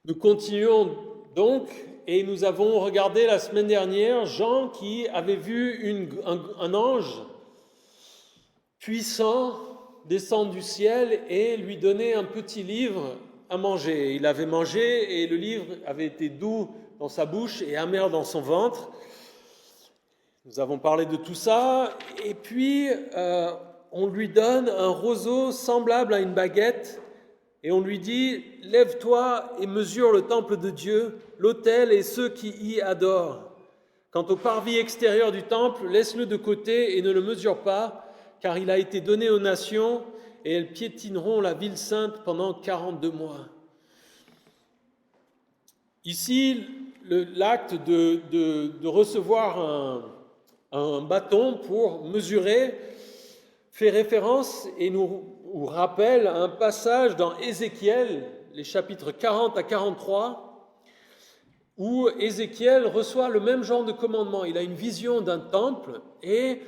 Nous continuons donc et nous avons regardé la semaine dernière Jean qui avait vu un ange puissant descendre du ciel et lui donner un petit livre à manger. Il avait mangé et le livre avait été doux dans sa bouche et amer dans son ventre. Nous avons parlé de tout ça et puis on lui donne un roseau semblable à une baguette. Et on lui dit, lève-toi et mesure le temple de Dieu, l'autel et ceux qui y adorent. Quant au parvis extérieur du temple, laisse-le de côté et ne le mesure pas, car il a été donné aux nations et elles piétineront la ville sainte pendant 42 mois. Ici, l'acte de recevoir un bâton pour mesurer fait référence et nous rappelle un passage dans Ézéchiel, les chapitres 40 à 43, où Ézéchiel reçoit le même genre de commandement. Il a une vision d'un temple et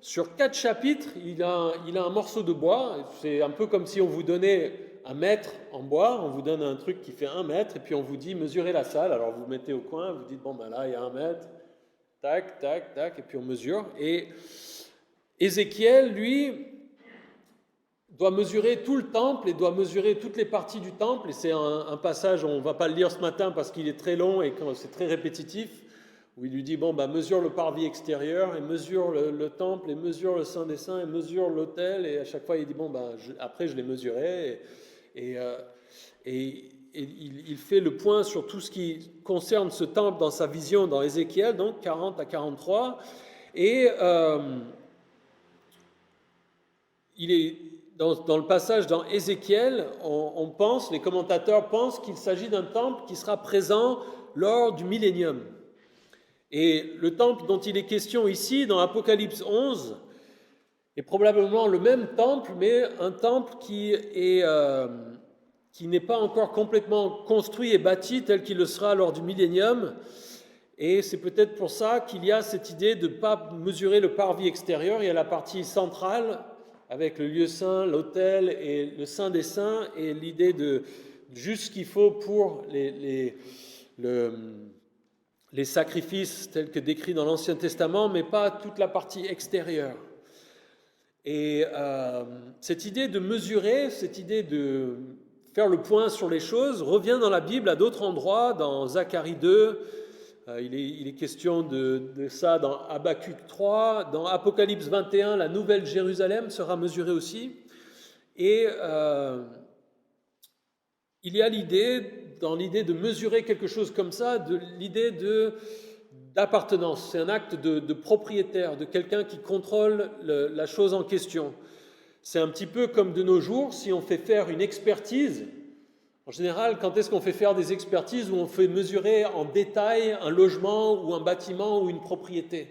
sur 4 chapitres, il a un morceau de bois. C'est un peu comme si on vous donnait un mètre en bois, on vous donne un truc qui fait 1 mètre et puis on vous dit mesurez la salle. Alors vous mettez au coin, vous dites bon ben là il y a 1 mètre, tac, tac, tac, et puis on mesure. Et Ézéchiel, lui, doit mesurer tout le temple et doit mesurer toutes les parties du temple. Et c'est un passage, on ne va pas le lire ce matin parce qu'il est très long et c'est très répétitif, où il lui dit, bon, bah, mesure le parvis extérieur et mesure le temple et mesure le Saint des Saints et mesure l'autel. Et à chaque fois, il dit, bon, bah, après, je les mesurerai. Et il fait le point sur tout ce qui concerne ce temple dans sa vision dans Ézéchiel, donc 40 à 43. Et il est... Dans le passage dans Ézéchiel, les commentateurs pensent qu'il s'agit d'un temple qui sera présent lors du millénium. Et le temple dont il est question ici, dans Apocalypse 11, est probablement le même temple, mais un temple qui n'est pas encore complètement construit et bâti tel qu'il le sera lors du millénium. Et c'est peut-être pour ça qu'il y a cette idée de ne pas mesurer le parvis extérieur. Il y a la partie centrale, avec le lieu saint, l'autel et le Saint des Saints, et l'idée de juste ce qu'il faut pour les sacrifices tels que décrits dans l'Ancien Testament, mais pas toute la partie extérieure. Et cette idée de mesurer, cette idée de faire le point sur les choses, revient dans la Bible à d'autres endroits, dans Zacharie 2, il est question de ça dans Habakkuk 3, dans Apocalypse 21, la nouvelle Jérusalem sera mesurée aussi. Et il y a dans l'idée de mesurer quelque chose comme ça, de l'idée d'appartenance. C'est un acte de propriétaire, de quelqu'un qui contrôle la chose en question. C'est un petit peu comme de nos jours, si on fait faire une expertise. En général, quand est-ce qu'on fait faire des expertises où on fait mesurer en détail un logement ou un bâtiment ou une propriété?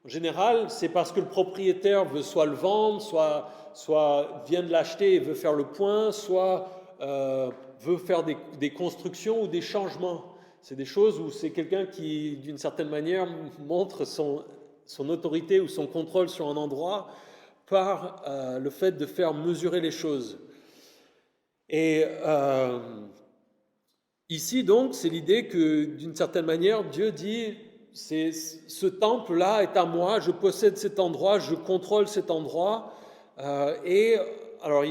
En général, c'est parce que le propriétaire veut soit le vendre, soit vient de l'acheter et veut faire le point, soit veut faire des constructions ou des changements. C'est des choses où c'est quelqu'un qui, d'une certaine manière, montre son autorité ou son contrôle sur un endroit par le fait de faire mesurer les choses. Et ici, donc, c'est l'idée que, d'une certaine manière, Dieu dit, ce temple-là est à moi, je possède cet endroit, je contrôle cet endroit. Et alors,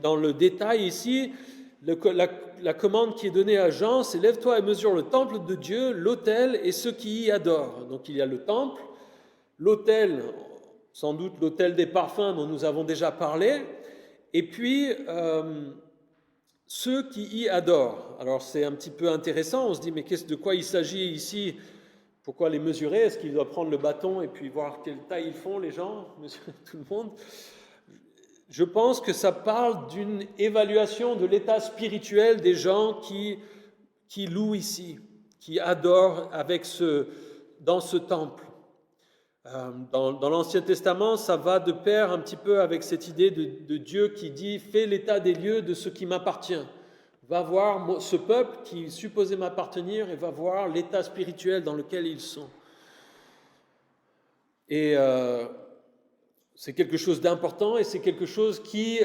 dans le détail ici, la commande qui est donnée à Jean, c'est « Lève-toi et mesure le temple de Dieu, l'autel et ceux qui y adorent ». Donc, il y a le temple, l'autel, sans doute l'autel des parfums dont nous avons déjà parlé, et puis ceux qui y adorent. Alors c'est un petit peu intéressant, on se dit mais de quoi il s'agit ici? Pourquoi les mesurer? Est-ce qu'il doit prendre le bâton et puis voir quelle taille ils font les gens, mesurer tout le monde? Je pense que ça parle d'une évaluation de l'état spirituel des gens qui louent ici, qui adorent dans ce temple. Dans l'Ancien Testament, ça va de pair un petit peu avec cette idée de Dieu qui dit « Fais l'état des lieux de ce qui m'appartient ». Va voir ce peuple qui est supposé m'appartenir et va voir l'état spirituel dans lequel ils sont. Et c'est quelque chose d'important et c'est quelque chose qui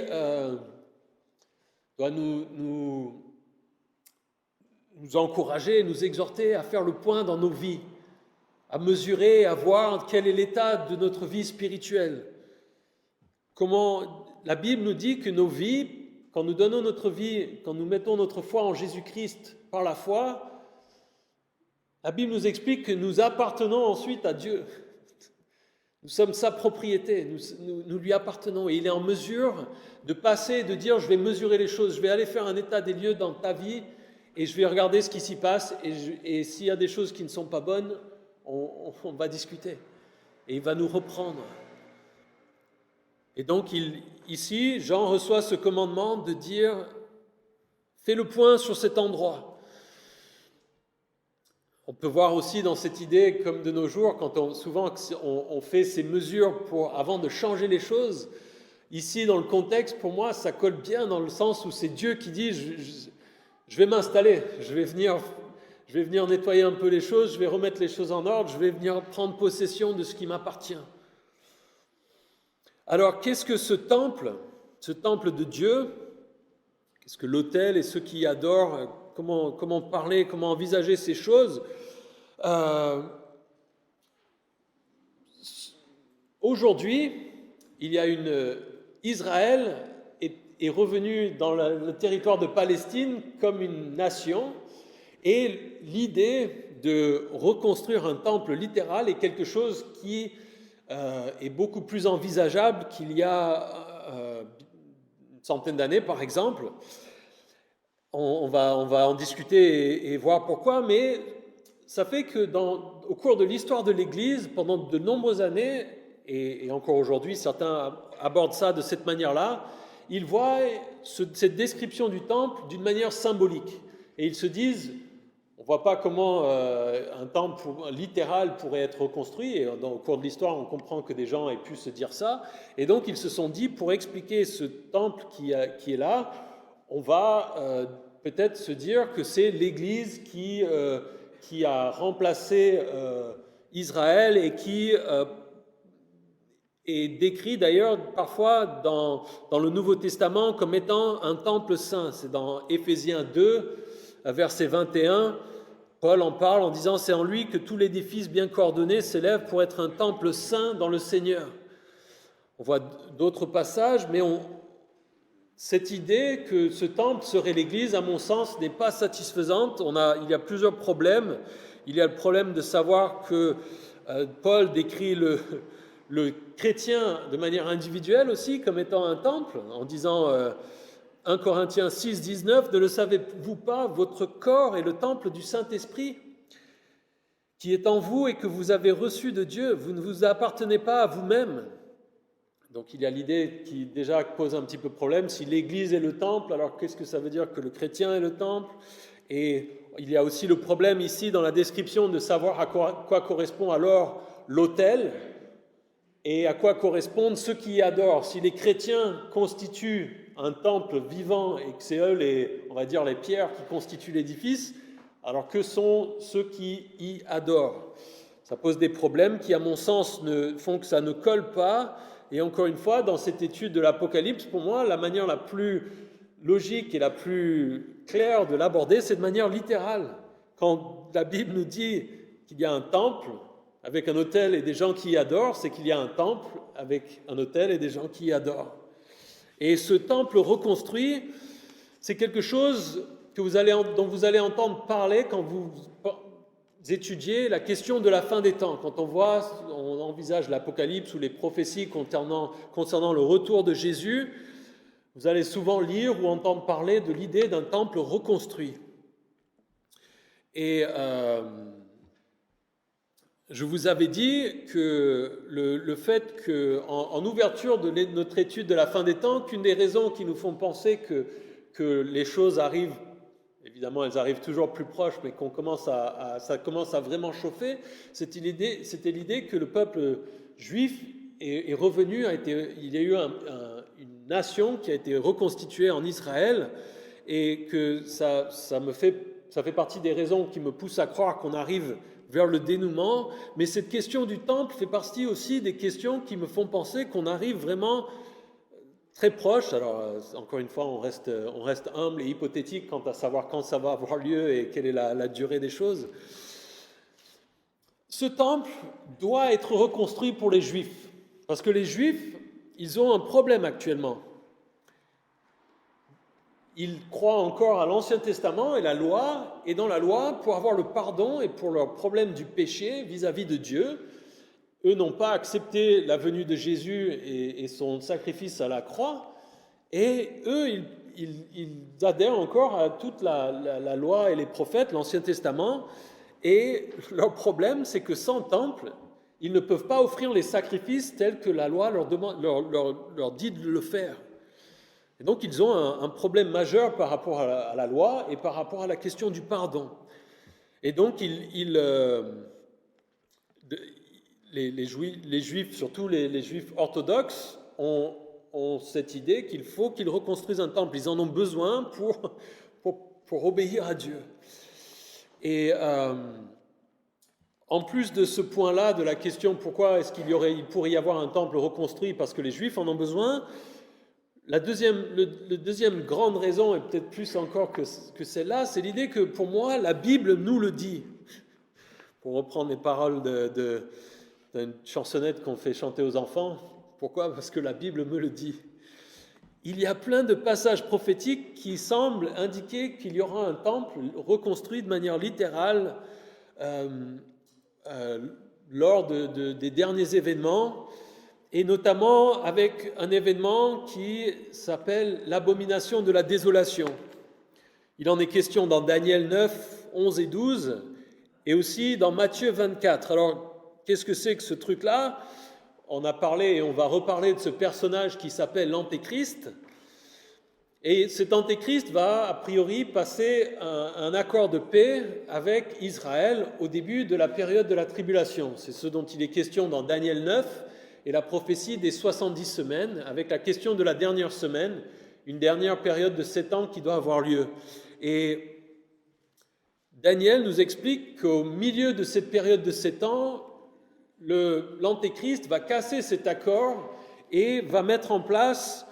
doit nous nous encourager, nous exhorter à faire le point dans nos vies, à mesurer, à voir quel est l'état de notre vie spirituelle. Comment la Bible nous dit que nos vies, quand nous donnons notre vie, quand nous mettons notre foi en Jésus-Christ par la foi, la Bible nous explique que nous appartenons ensuite à Dieu. Nous sommes sa propriété, nous lui appartenons et il est en mesure de passer, de dire je vais mesurer les choses, je vais aller faire un état des lieux dans ta vie et je vais regarder ce qui s'y passe et s'il y a des choses qui ne sont pas bonnes, on va discuter et il va nous reprendre. Et donc ici, Jean reçoit ce commandement de dire fais le point sur cet endroit. On peut voir aussi dans cette idée, comme de nos jours, quand souvent on fait ces mesures avant de changer les choses, ici dans le contexte, pour moi, ça colle bien dans le sens où c'est Dieu qui dit je vais m'installer, je vais venir nettoyer un peu les choses, je vais remettre les choses en ordre, je vais venir prendre possession de ce qui m'appartient. Alors, qu'est-ce que ce temple de Dieu, qu'est-ce que l'autel et ceux qui y adorent, comment parler, comment envisager ces choses. Aujourd'hui, Israël est revenu dans le territoire de Palestine comme une nation et l'idée de reconstruire un temple littéral est quelque chose qui est beaucoup plus envisageable qu'il y a une centaine d'années, par exemple. On va en discuter et voir pourquoi, mais ça fait que au cours de l'histoire de l'Église, pendant de nombreuses années, et encore aujourd'hui, certains abordent ça de cette manière-là, ils voient cette description du temple d'une manière symbolique. Et ils se disent, on ne voit pas comment un temple littéral pourrait être reconstruit, et au cours de l'histoire, on comprend que des gens aient pu se dire ça, et donc ils se sont dit, pour expliquer ce temple qui est là, on va peut-être se dire que c'est l'Église qui a remplacé Israël et qui est décrit d'ailleurs parfois dans le Nouveau Testament comme étant un temple saint. C'est dans Éphésiens 2, verset 21, Paul en parle en disant « C'est en lui que tout l'édifice bien coordonné s'élève pour être un temple saint dans le Seigneur ». On voit d'autres passages, mais cette idée que ce temple serait l'Église, à mon sens, n'est pas satisfaisante. Il y a plusieurs problèmes. Il y a le problème de savoir que Paul décrit le chrétien de manière individuelle aussi comme étant un temple, en disant 1 Corinthiens 6, 19, « Ne le savez-vous pas, votre corps est le temple du Saint-Esprit qui est en vous et que vous avez reçu de Dieu. Vous ne vous appartenez pas à vous-même. » Donc il y a l'idée qui déjà pose un petit peu problème. Si l'Église est le temple, alors qu'est-ce que ça veut dire que le chrétien est le temple? Et il y a aussi le problème ici dans la description de savoir à quoi correspond alors l'autel et à quoi correspondent ceux qui y adorent. Si les chrétiens constituent un temple vivant et que c'est eux on va dire les pierres qui constituent l'édifice, alors que sont ceux qui y adorent? Ça pose des problèmes qui, à mon sens, font que ça ne colle pas. Et encore une fois, dans cette étude de l'Apocalypse, pour moi, la manière la plus logique et la plus claire de l'aborder, c'est de manière littérale. Quand la Bible nous dit qu'il y a un temple avec un autel et des gens qui y adorent, c'est qu'il y a un temple avec un autel et des gens qui y adorent. Et ce temple reconstruit, c'est quelque chose dont vous allez entendre parler quand vous étudiez la question de la fin des temps. Quand on envisage l'Apocalypse ou les prophéties concernant le retour de Jésus, vous allez souvent lire ou entendre parler de l'idée d'un temple reconstruit. Et je vous avais dit que le fait qu'en ouverture de notre étude de la fin des temps, qu'une des raisons qui nous font penser que les choses arrivent, évidemment elles arrivent toujours plus proches, mais ça commence à vraiment chauffer, c'était l'idée que le peuple juif est revenu, il y a eu une nation qui a été reconstituée en Israël, et que ça fait partie des raisons qui me poussent à croire qu'on arrive vers le dénouement, mais cette question du temple fait partie aussi des questions qui me font penser qu'on arrive vraiment très proche. Alors, encore une fois, on reste humble et hypothétique quant à savoir quand ça va avoir lieu et quelle est la durée des choses. Ce temple doit être reconstruit pour les Juifs, parce que les Juifs, ils ont un problème actuellement. Ils croient encore à l'Ancien Testament et la loi, et dans la loi, pour avoir le pardon et pour leur problème du péché vis-à-vis de Dieu, eux n'ont pas accepté la venue de Jésus et son sacrifice à la croix, et eux, ils adhèrent encore à toute la loi et les prophètes, l'Ancien Testament, et leur problème, c'est que sans temple, ils ne peuvent pas offrir les sacrifices tels que la loi leur dit de le faire. Et donc, ils ont un problème majeur par rapport à la loi et par rapport à la question du pardon. Et donc, les Juifs, surtout les Juifs orthodoxes, ont cette idée qu'il faut qu'ils reconstruisent un temple. Ils en ont besoin pour obéir à Dieu. Et en plus de ce point-là, de la question pourquoi est-ce il pourrait y avoir un temple reconstruit parce que les Juifs en ont besoin, la deuxième grande raison, et peut-être plus encore que celle-là, c'est l'idée que pour moi, la Bible nous le dit. Pour reprendre les paroles d'une chansonnette qu'on fait chanter aux enfants, pourquoi ? Parce que la Bible me le dit. Il y a plein de passages prophétiques qui semblent indiquer qu'il y aura un temple reconstruit de manière littérale lors des derniers événements, et notamment avec un événement qui s'appelle l'abomination de la désolation. Il en est question dans Daniel 9, 11 et 12, et aussi dans Matthieu 24. Alors, qu'est-ce que c'est que ce truc-là ? On a parlé et on va reparler de ce personnage qui s'appelle l'Antéchrist. Et cet Antéchrist va, a priori, passer un accord de paix avec Israël au début de la période de la tribulation. C'est ce dont il est question dans Daniel 9 et la prophétie des 70 semaines, avec la question de la dernière semaine, une dernière période de 7 ans qui doit avoir lieu. Et Daniel nous explique qu'au milieu de cette période de 7 ans, l'Antéchrist va casser cet accord et va mettre en place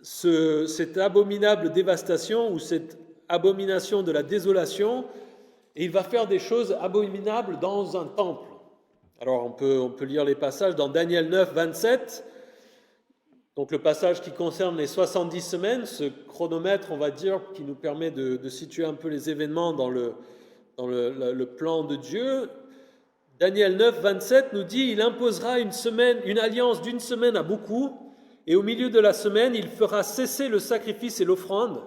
cette abominable dévastation ou cette abomination de la désolation, et il va faire des choses abominables dans un temple. Alors on peut lire les passages dans Daniel 9, 27, donc le passage qui concerne les 70 semaines, ce chronomètre, on va dire, qui nous permet de situer un peu les événements dans le plan de Dieu. Daniel 9, 27 nous dit « Il imposera une alliance d'une semaine à beaucoup, et au milieu de la semaine, il fera cesser le sacrifice et l'offrande.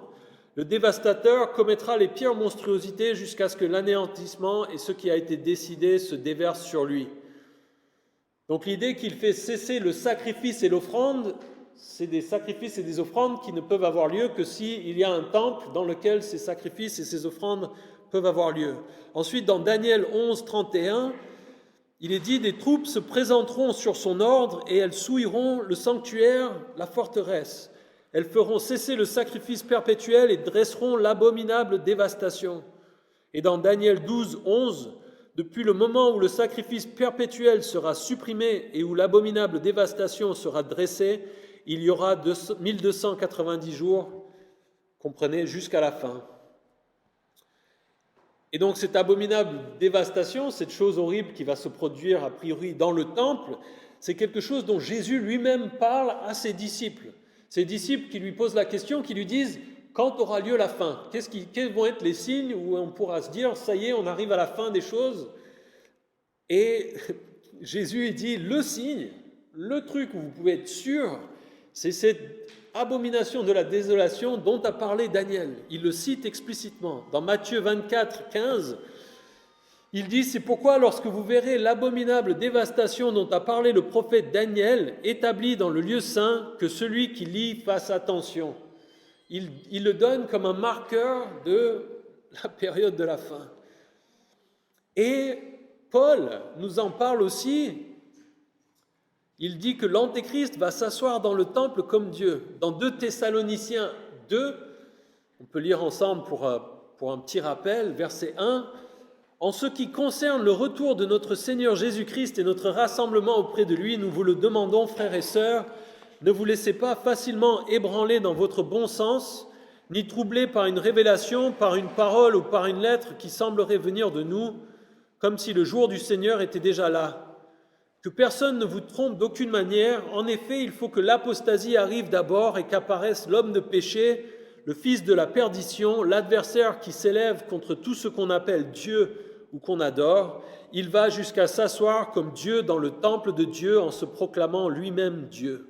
Le dévastateur commettra les pires monstruosités jusqu'à ce que l'anéantissement et ce qui a été décidé se déverse sur lui. » Donc l'idée qu'il fait cesser le sacrifice et l'offrande, c'est des sacrifices et des offrandes qui ne peuvent avoir lieu que s'il y a un temple dans lequel ces sacrifices et ces offrandes peuvent avoir lieu. Ensuite, dans Daniel 11, 31, il est dit « Des troupes se présenteront sur son ordre et elles souilleront le sanctuaire, la forteresse. Elles feront cesser le sacrifice perpétuel et dresseront l'abominable dévastation. » Et dans Daniel 12, 11, « Depuis le moment où le sacrifice perpétuel sera supprimé et où l'abominable dévastation sera dressée, il y aura 1290 jours, comprenez, jusqu'à la fin. » Et donc cette abominable dévastation, cette chose horrible qui va se produire a priori dans le temple, c'est quelque chose dont Jésus lui-même parle à ses disciples. Ses disciples qui lui posent la question, qui lui disent « Quand aura lieu la fin ? Quels vont être les signes où on pourra se dire « Ça y est, on arrive à la fin des choses ?» Et Jésus dit « Le signe, le truc où vous pouvez être sûr, c'est cette abomination de la désolation dont a parlé Daniel. » Il le cite explicitement. Dans Matthieu 24, 15, il dit « C'est pourquoi lorsque vous verrez l'abominable dévastation dont a parlé le prophète Daniel établie dans le lieu saint, que celui qui lit fasse attention. » Il le donne comme un marqueur de la période de la fin. Et Paul nous en parle aussi. Il dit que l'Antéchrist va s'asseoir dans le temple comme Dieu. Dans 2 Thessaloniciens 2, on peut lire ensemble pour un petit rappel, verset 1, « En ce qui concerne le retour de notre Seigneur Jésus-Christ et notre rassemblement auprès de lui, nous vous le demandons, frères et sœurs, ne vous laissez pas facilement ébranler dans votre bon sens, ni troubler par une révélation, par une parole ou par une lettre qui semblerait venir de nous, comme si le jour du Seigneur était déjà là. Que personne ne vous trompe d'aucune manière. En effet, il faut que l'apostasie arrive d'abord et qu'apparaisse l'homme de péché, le fils de la perdition, l'adversaire qui s'élève contre tout ce qu'on appelle Dieu ou qu'on adore. Il va jusqu'à s'asseoir comme Dieu dans le temple de Dieu en se proclamant lui-même Dieu.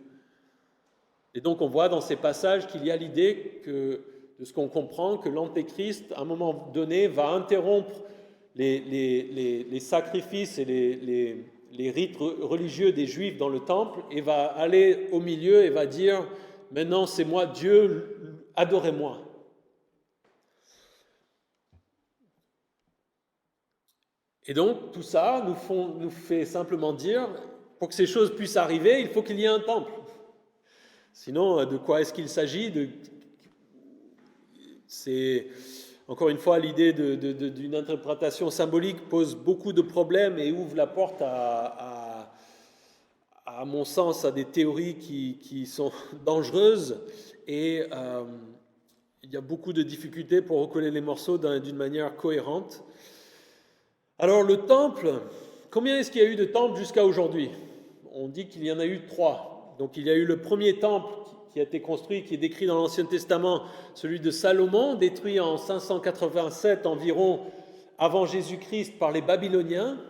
Et donc on voit dans ces passages qu'il y a l'idée de ce qu'on comprend, que l'Antéchrist, à un moment donné, va interrompre les sacrifices et les rites religieux des Juifs dans le temple et va aller au milieu et va dire « Maintenant c'est moi Dieu, adorez-moi ». Et donc tout ça nous fait simplement dire, pour que ces choses puissent arriver, il faut qu'il y ait un temple. Sinon, de quoi est-ce qu'il s'agit ? C'est, encore une fois, l'idée d'une interprétation symbolique pose beaucoup de problèmes et ouvre la porte, à mon sens, à des théories qui sont dangereuses. Et il y a beaucoup de difficultés pour recoller les morceaux d'une manière cohérente. Alors, le temple, combien est-ce qu'il y a eu de temples jusqu'à aujourd'hui ? On dit qu'il y en a eu 3. Donc il y a eu le premier temple qui a été construit, qui est décrit dans l'Ancien Testament, celui de Salomon, détruit en 587 environ avant Jésus-Christ par les Babyloniens.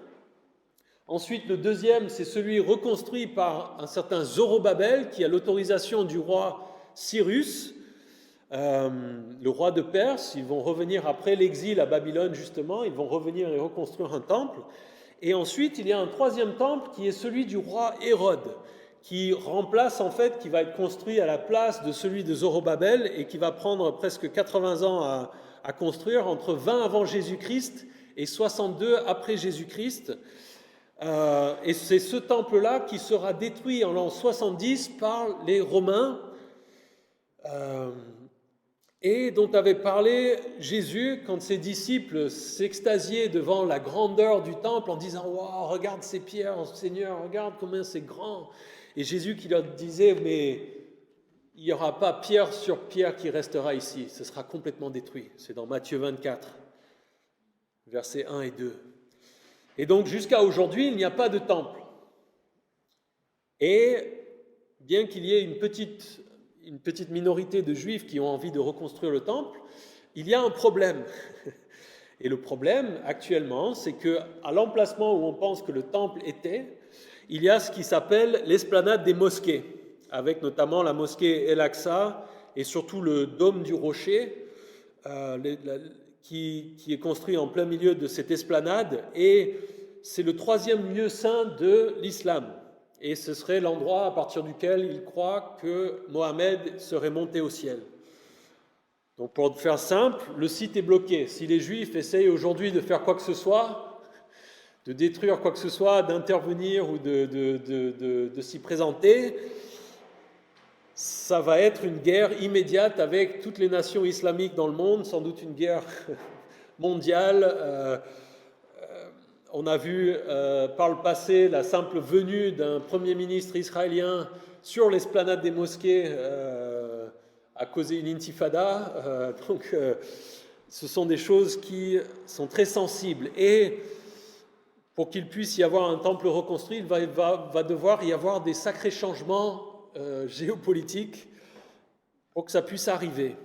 Ensuite, le deuxième, c'est celui reconstruit par un certain Zorobabel, qui a l'autorisation du roi Cyrus, le roi de Perse. Ils vont revenir après l'exil à Babylone, justement, ils vont revenir et reconstruire un temple. Et ensuite, il y a un troisième temple qui est celui du roi Hérode, qui remplace en fait, qui va être construit à la place de celui de Zorobabel et qui va prendre presque 80 ans à construire, entre 20 avant Jésus-Christ et 62 après Jésus-Christ. Et c'est ce temple-là qui sera détruit en l'an 70 par les Romains et dont avait parlé Jésus quand ses disciples s'extasiaient devant la grandeur du temple en disant « Wow, regarde ces pierres, Seigneur, regarde combien c'est grand !» Et Jésus qui leur disait, mais il n'y aura pas pierre sur pierre qui restera ici, ce sera complètement détruit. C'est dans Matthieu 24, versets 1 et 2. Et donc jusqu'à aujourd'hui, il n'y a pas de temple. Et bien qu'il y ait une petite minorité de Juifs qui ont envie de reconstruire le temple, il y a un problème. Et le problème actuellement, c'est qu'à l'emplacement où on pense que le temple était, il y a ce qui s'appelle l'esplanade des mosquées, avec notamment la mosquée El-Aqsa et surtout le dôme du rocher qui est construit en plein milieu de cette esplanade. Et c'est le 3e lieu saint de l'islam. Et ce serait l'endroit à partir duquel ils croient que Mohammed serait monté au ciel. Donc pour faire simple, le site est bloqué. Si les Juifs essayent aujourd'hui de faire quoi que ce soit, de détruire quoi que ce soit, d'intervenir ou de s'y présenter, ça va être une guerre immédiate avec toutes les nations islamiques dans le monde, sans doute une guerre mondiale. On a vu par le passé la simple venue d'un premier ministre israélien sur l'esplanade des mosquées a causé une intifada. Donc ce sont des choses qui sont très sensibles. Et pour qu'il puisse y avoir un temple reconstruit, il va devoir y avoir des sacrés changements géopolitiques pour que ça puisse arriver.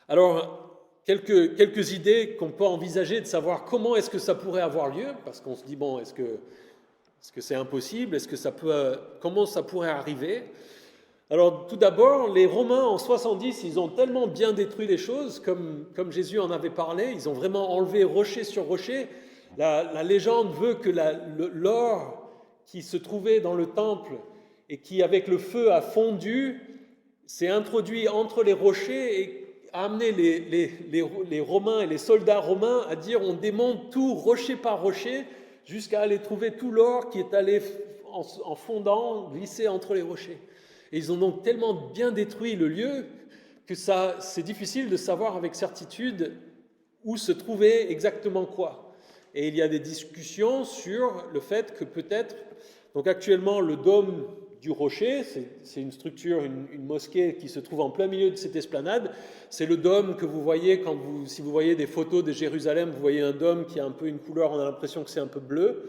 Alors, quelques idées qu'on peut envisager de savoir comment est-ce que ça pourrait avoir lieu, parce qu'on se dit, bon, est-ce que c'est impossible ? Comment ça pourrait arriver ? Alors, tout d'abord, les Romains, en 70, ils ont tellement bien détruit les choses, comme Jésus en avait parlé, ils ont vraiment enlevé rocher sur rocher. La légende veut que l'or qui se trouvait dans le temple et qui, avec le feu, a fondu, s'est introduit entre les rochers et a amené les Romains et les soldats romains à dire on démonte tout rocher par rocher jusqu'à aller trouver tout l'or qui est allé en fondant, glisser entre les rochers. Et ils ont donc tellement bien détruit le lieu que c'est difficile de savoir avec certitude où se trouvait exactement quoi. Et il y a des discussions sur le fait que peut-être, donc actuellement le dôme du rocher. C'est une structure, une mosquée qui se trouve en plein milieu de cette esplanade. C'est le dôme que vous voyez si vous voyez des photos de Jérusalem, vous voyez un dôme qui a un peu une couleur, on a l'impression que c'est un peu bleu.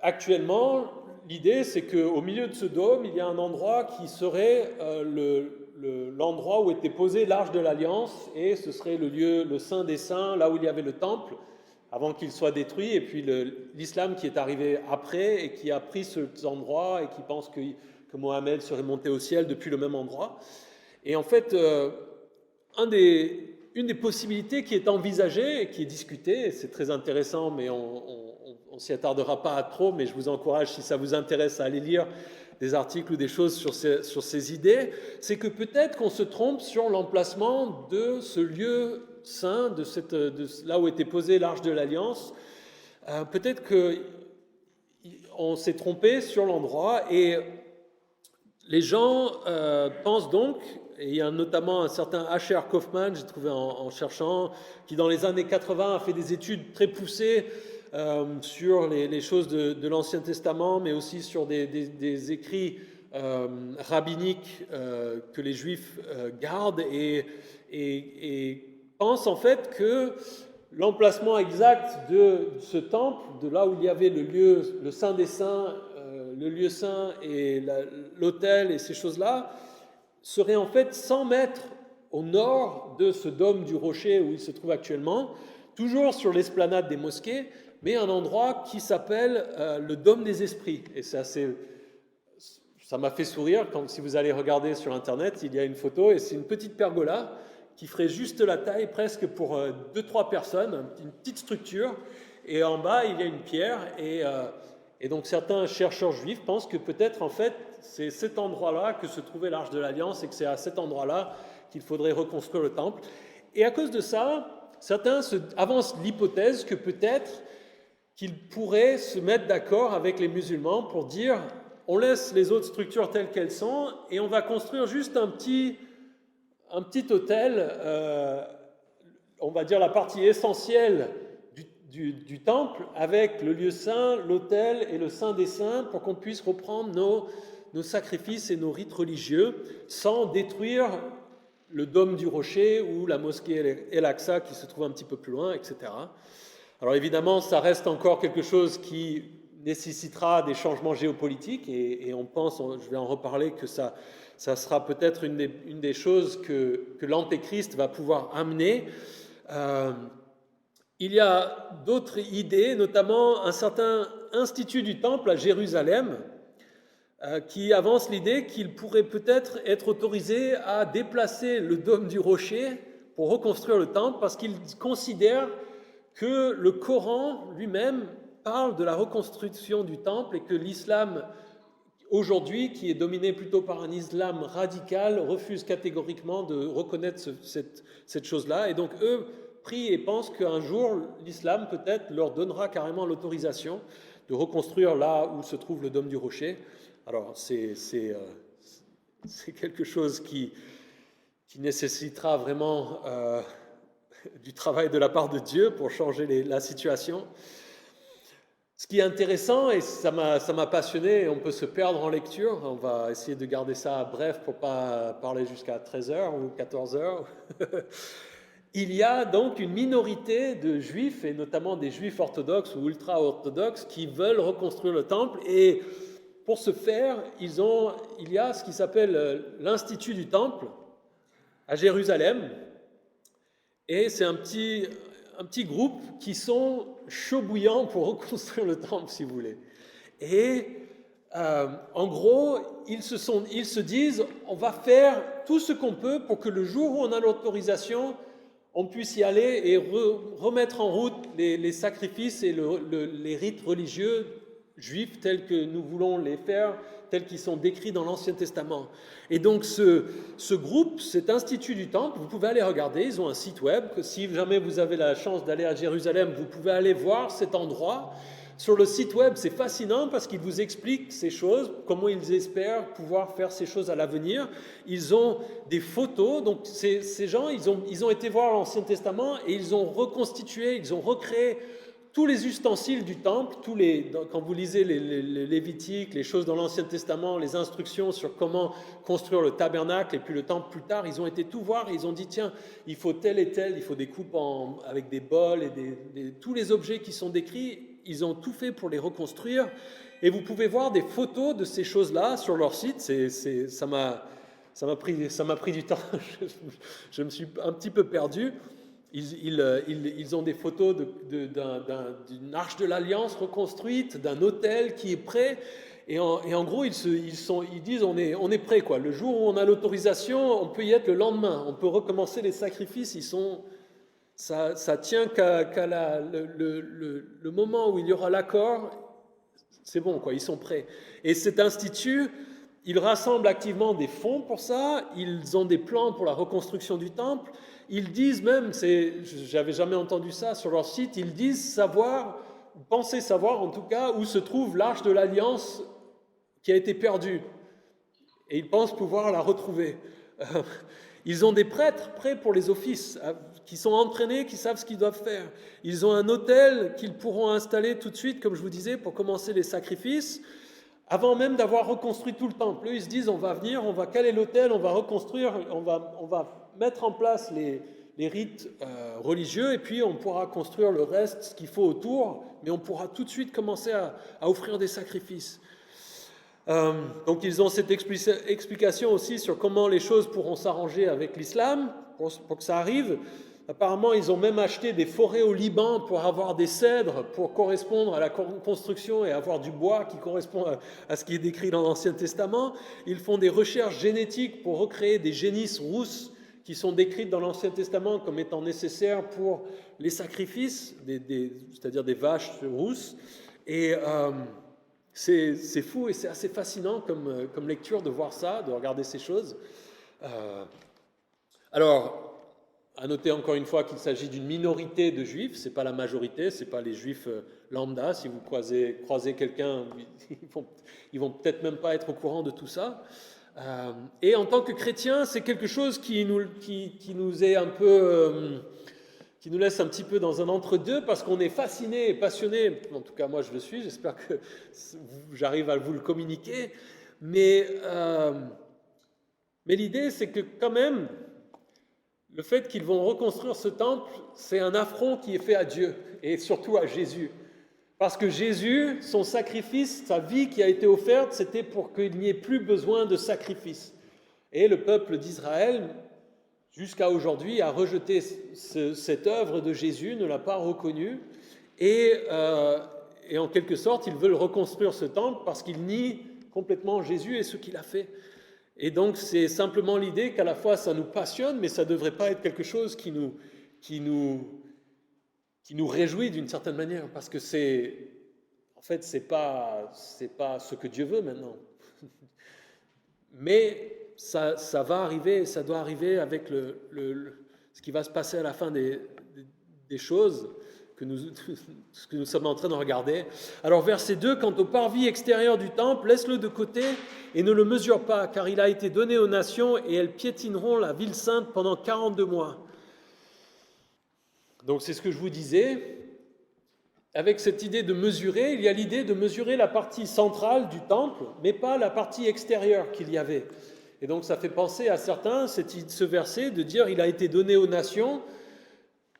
Actuellement, l'idée, c'est qu'au milieu de ce dôme, il y a un endroit qui serait l'endroit où était posé l'Arche de l'Alliance, et ce serait le lieu, le Saint des Saints, là où il y avait le temple, avant qu'il soit détruit, et puis l'islam qui est arrivé après et qui a pris cet endroit et qui pense que Mohammed serait monté au ciel depuis le même endroit. Et en fait, une des possibilités qui est envisagée et qui est discutée, et c'est très intéressant, mais on s'y attardera pas trop, mais je vous encourage, si ça vous intéresse, à aller lire des articles ou des choses sur ces idées, c'est que peut-être qu'on se trompe sur l'emplacement de ce lieu saint, de là où était posée l'Arche de l'Alliance. Peut-être qu'on s'est trompé sur l'endroit, et les gens pensent donc, et il y a notamment un certain H.R. Kaufman, j'ai trouvé en cherchant, qui dans les années 80 a fait des études très poussées sur les choses de l'Ancien Testament, mais aussi sur des écrits rabbiniques que les Juifs gardent, et pense en fait que l'emplacement exact de ce temple, de là où il y avait le Saint des Saints, le lieu saint et l'autel et ces choses-là, serait en fait 100 mètres au nord de ce dôme du rocher où il se trouve actuellement, toujours sur l'esplanade des mosquées, mais un endroit qui s'appelle le Dôme des Esprits. Et ça m'a fait sourire si vous allez regarder sur Internet, il y a une photo, et c'est une petite pergola qui ferait juste la taille presque pour 2-3 personnes, une petite structure, et en bas il y a une pierre, et donc certains chercheurs juifs pensent que peut-être en fait c'est cet endroit-là que se trouvait l'Arche de l'Alliance, et que c'est à cet endroit-là qu'il faudrait reconstruire le temple. Et à cause de ça, certains avancent l'hypothèse que peut-être qu'ils pourraient se mettre d'accord avec les musulmans pour dire on laisse les autres structures telles qu'elles sont et on va construire juste un petit autel, on va dire la partie essentielle du temple, avec le lieu saint, l'autel et le Saint des Saints, pour qu'on puisse reprendre nos sacrifices et nos rites religieux sans détruire le dôme du rocher ou la mosquée El-Aqsa qui se trouve un petit peu plus loin, etc. Alors évidemment, ça reste encore quelque chose qui nécessitera des changements géopolitiques, et on pense, je vais en reparler, que ça sera peut-être une des choses que l'Antéchrist va pouvoir amener. Il y a d'autres idées, notamment un certain institut du Temple à Jérusalem, qui avance l'idée qu'il pourrait peut-être être autorisé à déplacer le dôme du rocher pour reconstruire le Temple, parce qu'il considère que le Coran lui-même parle de la reconstruction du Temple, et que l'islam aujourd'hui, qui est dominé plutôt par un islam radical, refuse catégoriquement de reconnaître cette chose-là. Et donc eux prient et pensent qu'un jour, l'islam peut-être leur donnera carrément l'autorisation de reconstruire là où se trouve le dôme du rocher. Alors c'est quelque chose qui nécessitera vraiment du travail de la part de Dieu pour changer la situation. Ce qui est intéressant, et ça m'a passionné, on peut se perdre en lecture, on va essayer de garder ça bref pour ne pas parler jusqu'à 13h ou 14h. Il y a donc une minorité de juifs, et notamment des juifs orthodoxes ou ultra-orthodoxes, qui veulent reconstruire le temple, et pour ce faire, il y a ce qui s'appelle l'Institut du Temple à Jérusalem, et c'est un petit groupe qui sont chauds bouillants pour reconstruire le temple, si vous voulez. Et en gros, ils se disent, on va faire tout ce qu'on peut pour que le jour où on a l'autorisation, on puisse y aller et remettre en route les sacrifices et les rites religieux juifs tels que nous voulons les faire, tels qu'ils sont décrits dans l'Ancien Testament. Et donc ce groupe, cet institut du Temple, vous pouvez aller regarder, ils ont un site web, que si jamais vous avez la chance d'aller à Jérusalem, vous pouvez aller voir cet endroit. Sur le site web, c'est fascinant parce qu'ils vous expliquent ces choses, comment ils espèrent pouvoir faire ces choses à l'avenir. Ils ont des photos, donc ces gens, ils ont été voir l'Ancien Testament et ils ont reconstitué, ils ont recréé tous les ustensiles du temple, quand vous lisez les Lévitiques, les choses dans l'Ancien Testament, les instructions sur comment construire le tabernacle et puis le temple plus tard, ils ont été tout voir et ils ont dit tiens, il faut tel et tel, il faut des coupes avec des bols et tous les objets qui sont décrits, ils ont tout fait pour les reconstruire. Et vous pouvez voir des photos de ces choses-là sur leur site. Ça m'a pris du temps. Je me suis un petit peu perdu. Ils ont des photos d'une arche de l'Alliance reconstruite, d'un autel qui est prêt. Et en gros, ils disent on est prêt, quoi. Le jour où on a l'autorisation, on peut y être le lendemain. On peut recommencer les sacrifices. Ça tient qu'à le moment où il y aura l'accord. C'est bon, quoi. Ils sont prêts. Et cet institut, il rassemble activement des fonds pour ça. Ils ont des plans pour la reconstruction du temple. Ils disent même, j'avais jamais entendu ça sur leur site, ils disent penser savoir en tout cas, où se trouve l'arche de l'Alliance qui a été perdue. Et ils pensent pouvoir la retrouver. Ils ont des prêtres prêts pour les offices, qui sont entraînés, qui savent ce qu'ils doivent faire. Ils ont un autel qu'ils pourront installer tout de suite, comme je vous disais, pour commencer les sacrifices, avant même d'avoir reconstruit tout le temple. Eux, ils se disent, on va venir, on va caler l'autel, on va reconstruire, on va mettre en place les rites religieux, et puis on pourra construire le reste, ce qu'il faut autour, mais on pourra tout de suite commencer à offrir des sacrifices. Donc ils ont cette explication aussi sur comment les choses pourront s'arranger avec l'islam, pour que ça arrive. Apparemment, ils ont même acheté des forêts au Liban pour avoir des cèdres, pour correspondre à la construction et avoir du bois qui correspond à ce qui est décrit dans l'Ancien Testament. Ils font des recherches génétiques pour recréer des génisses rousses qui sont décrites dans l'Ancien Testament comme étant nécessaires pour les sacrifices, c'est-à-dire des vaches rousses. Et c'est fou et c'est assez fascinant comme lecture de voir ça, de regarder ces choses. Alors, à noter encore une fois qu'il s'agit d'une minorité de juifs, ce n'est pas la majorité, ce n'est pas les juifs lambda. Si vous croisez quelqu'un, ils vont peut-être même pas être au courant de tout ça. Et en tant que chrétiens, c'est quelque chose qui nous est un peu, qui nous laisse un petit peu dans un entre-deux, parce qu'on est fasciné et passionné. En tout cas, moi, je le suis. J'espère que j'arrive à vous le communiquer. Mais l'idée, c'est que quand même, le fait qu'ils vont reconstruire ce temple, c'est un affront qui est fait à Dieu et surtout à Jésus. Parce que Jésus, son sacrifice, sa vie qui a été offerte, c'était pour qu'il n'y ait plus besoin de sacrifice. Et le peuple d'Israël, jusqu'à aujourd'hui, a rejeté cette œuvre de Jésus, ne l'a pas reconnue. Et en quelque sorte, ils veulent reconstruire ce temple parce qu'ils nient complètement Jésus et ce qu'il a fait. Et donc, c'est simplement l'idée qu'à la fois, ça nous passionne, mais ça ne devrait pas être quelque chose qui nous réjouit d'une certaine manière, parce que c'est pas ce que Dieu veut maintenant. Mais ça va arriver, ça doit arriver avec ce qui va se passer à la fin des choses, ce que nous sommes en train de regarder. Alors verset 2, quant au parvis extérieur du temple, laisse-le de côté et ne le mesure pas, car il a été donné aux nations et elles piétineront la ville sainte pendant 42 mois. Donc c'est ce que je vous disais. Avec cette idée de mesurer, il y a l'idée de mesurer la partie centrale du temple, mais pas la partie extérieure qu'il y avait. Et donc ça fait penser à certains, ce verset, de dire il a été donné aux nations,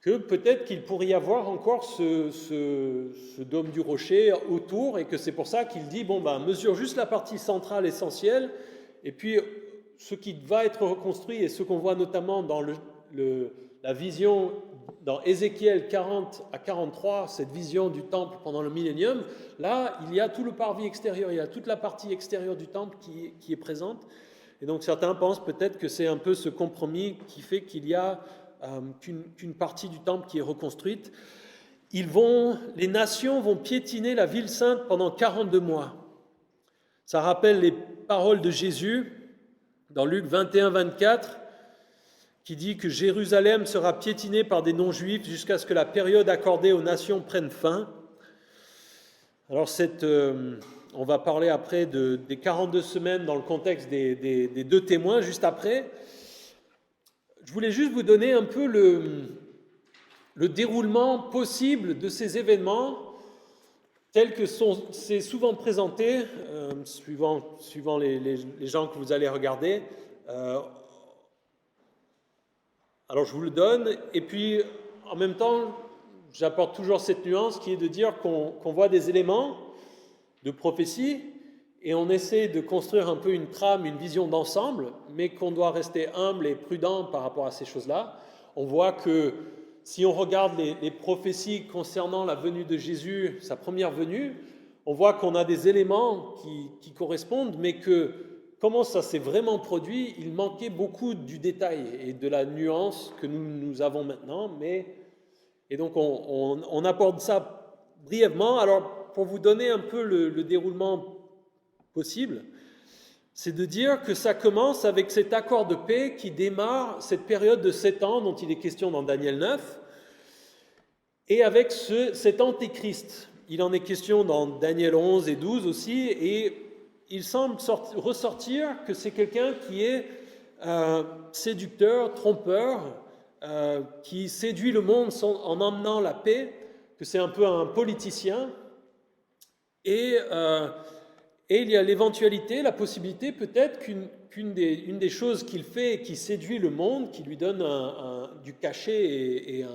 que peut-être qu'il pourrait y avoir encore ce dôme du rocher autour, et que c'est pour ça qu'il dit, mesure juste la partie centrale essentielle, et puis ce qui va être reconstruit, et ce qu'on voit notamment dans la vision, dans Ézéchiel 40 à 43, cette vision du temple pendant le millénium, là, il y a tout le parvis extérieur, il y a toute la partie extérieure du temple qui est présente, et donc certains pensent peut-être que c'est un peu ce compromis qui fait qu'il y a qu'une partie du temple qui est reconstruite. Les nations vont piétiner la ville sainte pendant 42 mois. Ça rappelle les paroles de Jésus dans Luc 21-24, qui dit que Jérusalem sera piétinée par des non-juifs jusqu'à ce que la période accordée aux nations prenne fin. Alors on va parler après des 42 semaines dans le contexte des deux témoins, juste après. Je voulais juste vous donner un peu le le déroulement possible de ces événements tel que c'est souvent présenté, suivant les gens que vous allez regarder. Alors je vous le donne, et puis en même temps, j'apporte toujours cette nuance qui est de dire qu'on voit des éléments de prophétie, et on essaie de construire un peu une trame, une vision d'ensemble, mais qu'on doit rester humble et prudent par rapport à ces choses-là. On voit que si on regarde les prophéties concernant la venue de Jésus, sa première venue, on voit qu'on a des éléments qui correspondent, mais que comment ça s'est vraiment produit, il manquait beaucoup du détail et de la nuance que nous avons maintenant. Et donc on aborde ça brièvement. Alors pour vous donner un peu le déroulement possible, c'est de dire que ça commence avec cet accord de paix qui démarre cette période de 7 ans dont il est question dans Daniel 9, et avec cet antéchrist. Il en est question dans Daniel 11 et 12 aussi, et il semble ressortir que c'est quelqu'un qui est séducteur, trompeur, qui séduit le monde en emmenant la paix, que c'est un peu un politicien, et il y a l'éventualité, la possibilité peut-être qu'une des choses qu'il fait et qui séduit le monde, qui lui donne du cachet et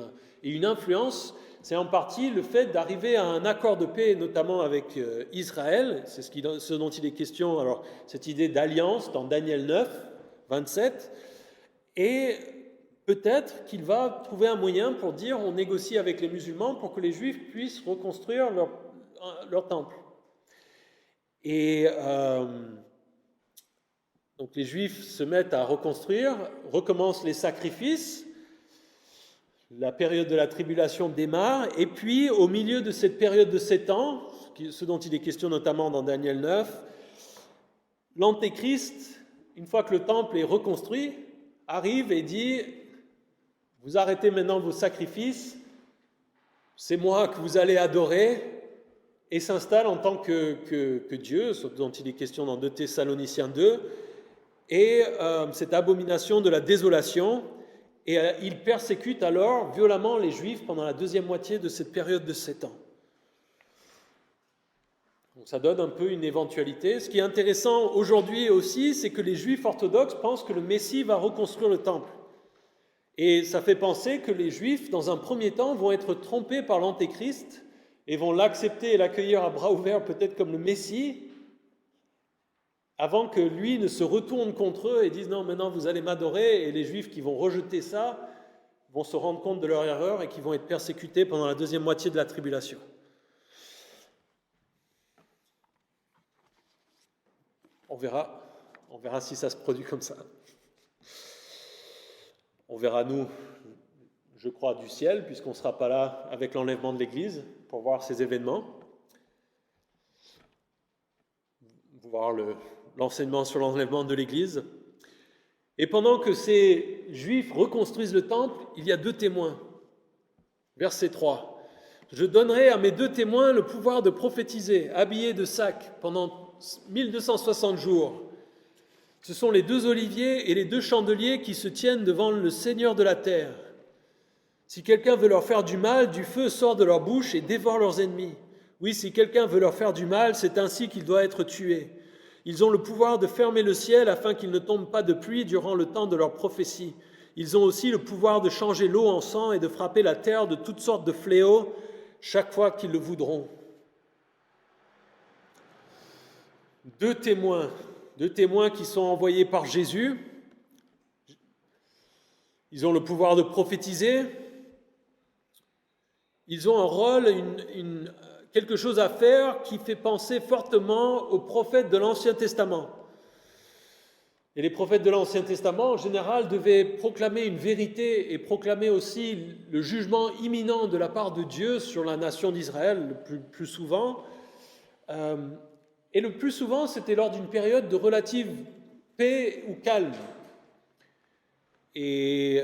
une influence, c'est en partie le fait d'arriver à un accord de paix, notamment avec Israël. C'est ce dont il est question, alors cette idée d'alliance dans Daniel 9, 27. Et peut-être qu'il va trouver un moyen pour dire on négocie avec les musulmans pour que les Juifs puissent reconstruire leur temple. Et donc les Juifs se mettent à reconstruire, recommencent les sacrifices, la période de la tribulation démarre, et puis au milieu de cette période de 7 ans, ce dont il est question notamment dans Daniel 9, l'Antéchrist, une fois que le temple est reconstruit, arrive et dit « Vous arrêtez maintenant vos sacrifices, c'est moi que vous allez adorer », et s'installe en tant que Dieu, ce dont il est question dans 2 Thessaloniciens 2, et cette abomination de la désolation, et il persécute alors violemment les Juifs pendant la deuxième moitié de cette période de 7 ans. Donc ça donne un peu une éventualité. Ce qui est intéressant aujourd'hui aussi, c'est que les Juifs orthodoxes pensent que le Messie va reconstruire le temple. Et ça fait penser que les Juifs, dans un premier temps, vont être trompés par l'Antéchrist et vont l'accepter et l'accueillir à bras ouverts peut-être comme le Messie, avant que lui ne se retourne contre eux et dise « Non, maintenant vous allez m'adorer » et les Juifs qui vont rejeter ça vont se rendre compte de leur erreur et qui vont être persécutés pendant la deuxième moitié de la tribulation. On verra si ça se produit comme ça. On verra nous, je crois, du ciel, puisqu'on ne sera pas là avec l'enlèvement de l'Église pour voir ces événements. Voir l'enseignement sur l'enlèvement de l'Église. Et pendant que ces Juifs reconstruisent le temple, il y a 2 témoins. Verset 3. « Je donnerai à mes 2 témoins le pouvoir de prophétiser, habillés de sacs, pendant 1260 jours. Ce sont les 2 oliviers et les 2 chandeliers qui se tiennent devant le Seigneur de la terre. Si quelqu'un veut leur faire du mal, du feu sort de leur bouche et dévore leurs ennemis. Oui, si quelqu'un veut leur faire du mal, c'est ainsi qu'il doit être tué. Ils ont le pouvoir de fermer le ciel afin qu'il ne tombe pas de pluie durant le temps de leur prophétie. Ils ont aussi le pouvoir de changer l'eau en sang et de frapper la terre de toutes sortes de fléaux chaque fois qu'ils le voudront. » 2 témoins qui sont envoyés par Jésus. Ils ont le pouvoir de prophétiser. Ils ont un rôle, quelque chose à faire qui fait penser fortement aux prophètes de l'Ancien Testament. Et les prophètes de l'Ancien Testament, en général, devaient proclamer une vérité et proclamer aussi le jugement imminent de la part de Dieu sur la nation d'Israël, le plus souvent. Et le plus souvent, c'était lors d'une période de relative paix ou calme. Et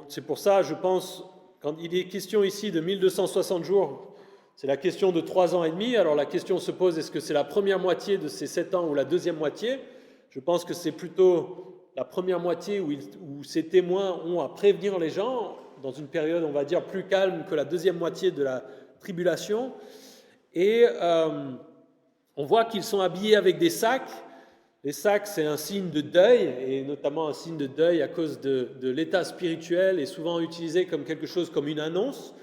c'est pour ça, je pense, quand il est question ici de 1260 jours, c'est la question de 3 ans et demi. Alors la question se pose, est-ce que c'est la première moitié de ces 7 ans ou la deuxième moitié ? Je pense que c'est plutôt la première moitié où ces témoins ont à prévenir les gens, dans une période, on va dire, plus calme que la deuxième moitié de la tribulation. Et on voit qu'ils sont habillés avec des sacs. Les sacs, c'est un signe de deuil, et notamment un signe de deuil à cause de l'état spirituel, et souvent utilisé comme quelque chose comme une annonce.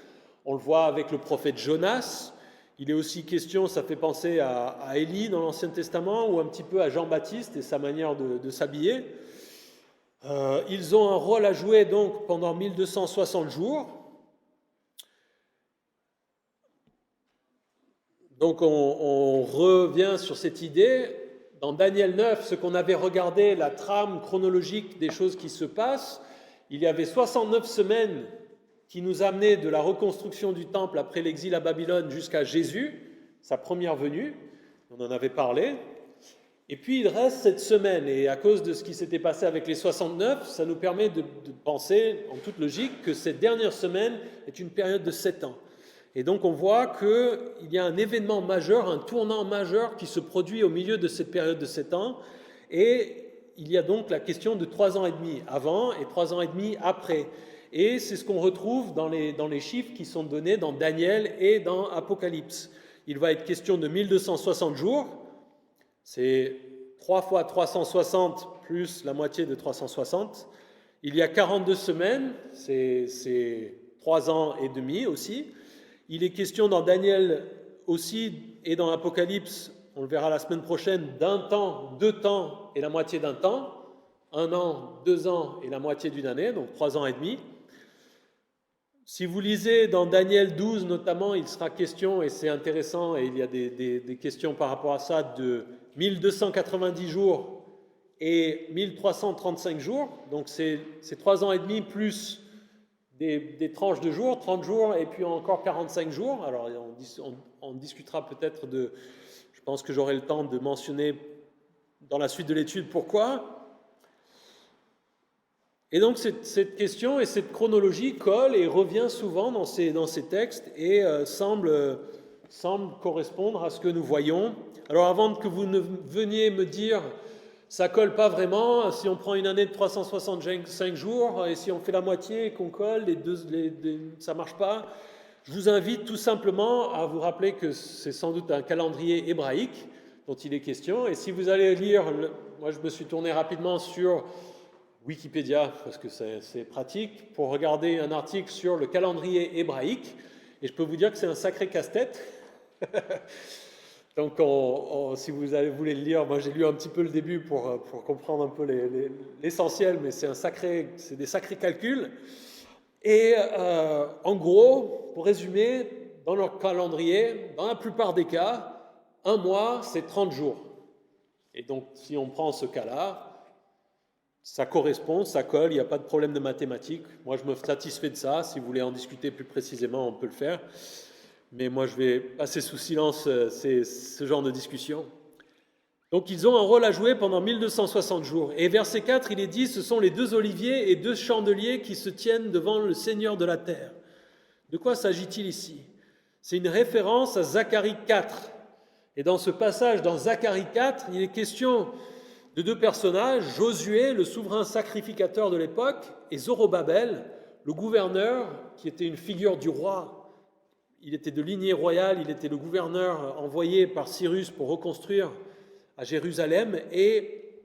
On le voit avec le prophète Jonas. Il est aussi question, ça fait penser à Élie dans l'Ancien Testament, ou un petit peu à Jean-Baptiste et sa manière de s'habiller. Ils ont un rôle à jouer donc pendant 1260 jours. Donc on revient sur cette idée. Dans Daniel 9, ce qu'on avait regardé, la trame chronologique des choses qui se passent, il y avait 69 semaines qui nous amenaient de la reconstruction du temple après l'exil à Babylone jusqu'à Jésus, sa première venue, on en avait parlé. Et puis il reste cette semaine, et à cause de ce qui s'était passé avec les 69, ça nous permet de penser, en toute logique, que cette dernière semaine est une période de 7 ans. Et donc on voit qu'il y a un événement majeur, un tournant majeur qui se produit au milieu de cette période de 7 ans, et il y a donc la question de 3 ans et demi avant et 3 ans et demi après. Et c'est ce qu'on retrouve dans les chiffres qui sont donnés dans Daniel et dans Apocalypse. Il va être question de 1260 jours, c'est 3 fois 360 plus la moitié de 360. Il y a 42 semaines, c'est 3 ans et demi aussi. Il est question dans Daniel aussi et dans Apocalypse, on le verra la semaine prochaine, d'un temps, 2 temps et la moitié d'un temps, 1 an, 2 ans et la moitié d'une année, donc 3 ans et demi. Si vous lisez dans Daniel 12 notamment, il sera question, et c'est intéressant, et il y a des questions par rapport à ça, de 1290 jours et 1335 jours, donc c'est 3 ans et demi plus des tranches de jours, 30 jours et puis encore 45 jours. Alors on discutera peut-être je pense que j'aurai le temps de mentionner dans la suite de l'étude pourquoi. Et donc cette question et cette chronologie colle et revient souvent dans ces textes et semble correspondre à ce que nous voyons. Alors avant que vous ne veniez me dire ça colle pas vraiment, si on prend une année de 365 jours et si on fait la moitié et qu'on colle, ça marche pas. Je vous invite tout simplement à vous rappeler que c'est sans doute un calendrier hébraïque dont il est question. Et si vous allez lire, moi je me suis tourné rapidement sur Wikipédia, parce que c'est pratique, pour regarder un article sur le calendrier hébraïque. Et je peux vous dire que c'est un sacré casse-tête. Donc, si vous voulez le lire, moi j'ai lu un petit peu le début pour comprendre un peu l'essentiel, mais c'est des sacrés calculs. Et en gros, pour résumer, dans leur calendrier, dans la plupart des cas, un mois, c'est 30 jours. Et donc, si on prend ce cas-là, ça correspond, ça colle, il n'y a pas de problème de mathématiques. Moi, je me satisfais de ça. Si vous voulez en discuter plus précisément, on peut le faire. Mais moi, je vais passer sous silence ce genre de discussion. Donc, ils ont un rôle à jouer pendant 1260 jours. Et verset 4, il est dit, ce sont les 2 oliviers et 2 chandeliers qui se tiennent devant le Seigneur de la terre. De quoi s'agit-il ici? C'est une référence à Zacharie 4. Et dans ce passage, dans Zacharie 4, il est question de 2 personnages, Josué, le souverain sacrificateur de l'époque, et Zorobabel, le gouverneur, qui était une figure du roi. Il était de lignée royale, il était le gouverneur envoyé par Cyrus pour reconstruire à Jérusalem. Et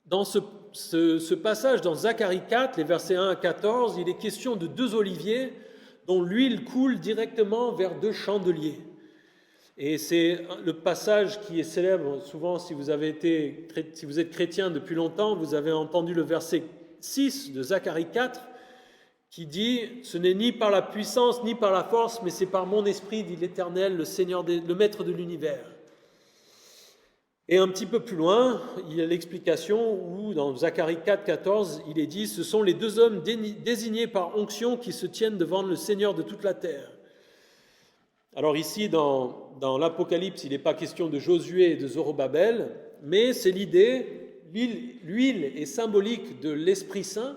dans ce passage, dans Zacharie 4, les versets 1 à 14, il est question de 2 oliviers dont l'huile coule directement vers 2 chandeliers. Et c'est le passage qui est célèbre. Souvent, si vous êtes chrétien depuis longtemps, vous avez entendu le verset 6 de Zacharie 4 qui dit « Ce n'est ni par la puissance ni par la force, mais c'est par mon esprit, dit l'Éternel, le Seigneur, le Maître de l'univers. » Et un petit peu plus loin, il y a l'explication où, dans Zacharie 4, 14, il est dit « Ce sont les 2 hommes désignés par onction qui se tiennent devant le Seigneur de toute la terre. » Alors ici, dans l'Apocalypse, il n'est pas question de Josué et de Zorobabel, mais c'est l'idée, l'huile est symbolique de l'Esprit Saint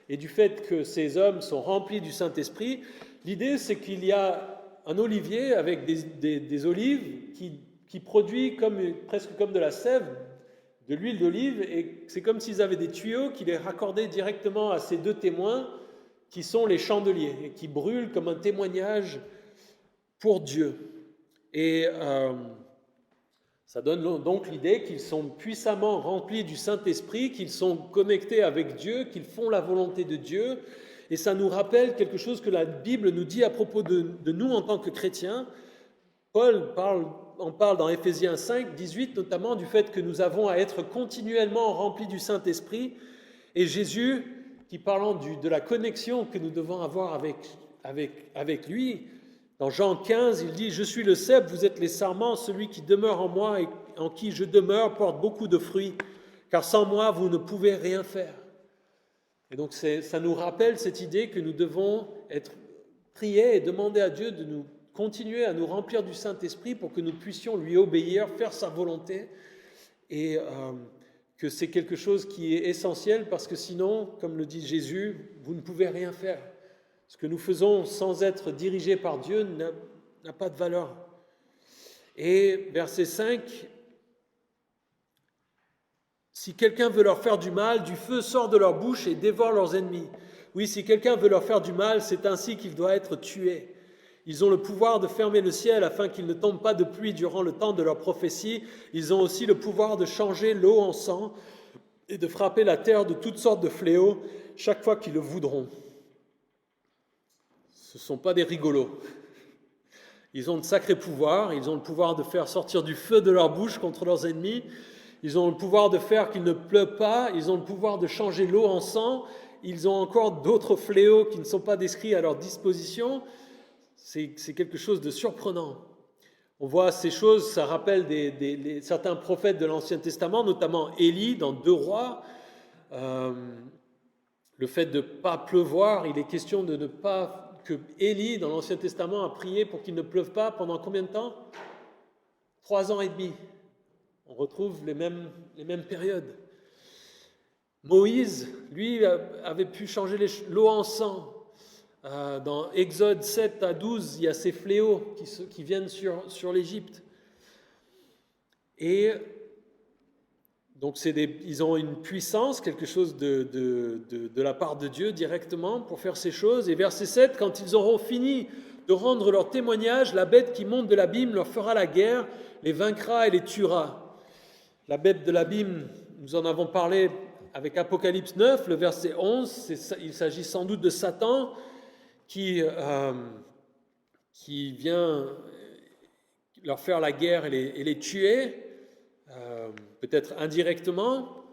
et du fait que ces hommes sont remplis du Saint-Esprit. L'idée, c'est qu'il y a un olivier avec des olives qui produit presque comme de la sève, de l'huile d'olive, et c'est comme s'ils avaient des tuyaux qui les raccordaient directement à ces 2 témoins qui sont les chandeliers et qui brûlent comme un témoignage pour Dieu. Et ça donne donc l'idée qu'ils sont puissamment remplis du Saint-Esprit, qu'ils sont connectés avec Dieu, qu'ils font la volonté de Dieu. Et ça nous rappelle quelque chose que la Bible nous dit à propos de nous en tant que chrétiens. Paul en parle dans Éphésiens 5, 18, notamment du fait que nous avons à être continuellement remplis du Saint-Esprit. Et Jésus, qui parlant de la connexion que nous devons avoir avec lui, dans Jean 15, il dit « Je suis le cep, vous êtes les sarments, celui qui demeure en moi et en qui je demeure porte beaucoup de fruits, car sans moi, vous ne pouvez rien faire. » Et donc ça nous rappelle cette idée que nous devons prier et demander à Dieu de nous continuer à nous remplir du Saint-Esprit pour que nous puissions lui obéir, faire sa volonté, et que c'est quelque chose qui est essentiel parce que sinon, comme le dit Jésus, vous ne pouvez rien faire. Ce que nous faisons sans être dirigés par Dieu n'a pas de valeur. Et verset 5, « Si quelqu'un veut leur faire du mal, du feu sort de leur bouche et dévore leurs ennemis. Oui, si quelqu'un veut leur faire du mal, c'est ainsi qu'il doit être tué. Ils ont le pouvoir de fermer le ciel afin qu'il ne tombe pas de pluie durant le temps de leur prophétie. Ils ont aussi le pouvoir de changer l'eau en sang et de frapper la terre de toutes sortes de fléaux chaque fois qu'ils le voudront. » Ce ne sont pas des rigolos. Ils ont de sacrés pouvoirs. Ils ont le pouvoir de faire sortir du feu de leur bouche contre leurs ennemis. Ils ont le pouvoir de faire qu'il ne pleuve pas. Ils ont le pouvoir de changer l'eau en sang. Ils ont encore d'autres fléaux qui ne sont pas décrits à leur disposition. C'est quelque chose de surprenant. On voit ces choses, ça rappelle certains prophètes de l'Ancien Testament, notamment Élie dans 2 Rois. Le fait de ne pas pleuvoir, il est question de ne pas... que Élie, dans l'Ancien Testament, a prié pour qu'il ne pleuve pas pendant combien de temps ? 3 ans et demi. On retrouve les mêmes périodes. Moïse, lui, avait pu changer l'eau en sang. Dans Exode 7 à 12, il y a ces fléaux qui viennent sur l'Égypte. Et donc ils ont une puissance, quelque chose de la part de Dieu directement pour faire ces choses. Et verset 7, quand ils auront fini de rendre leur témoignage, la bête qui monte de l'abîme leur fera la guerre, les vaincra et les tuera. La bête de l'abîme, nous en avons parlé avec Apocalypse 9, le verset 11, il s'agit sans doute de Satan qui vient leur faire la guerre et les tuer, peut-être indirectement.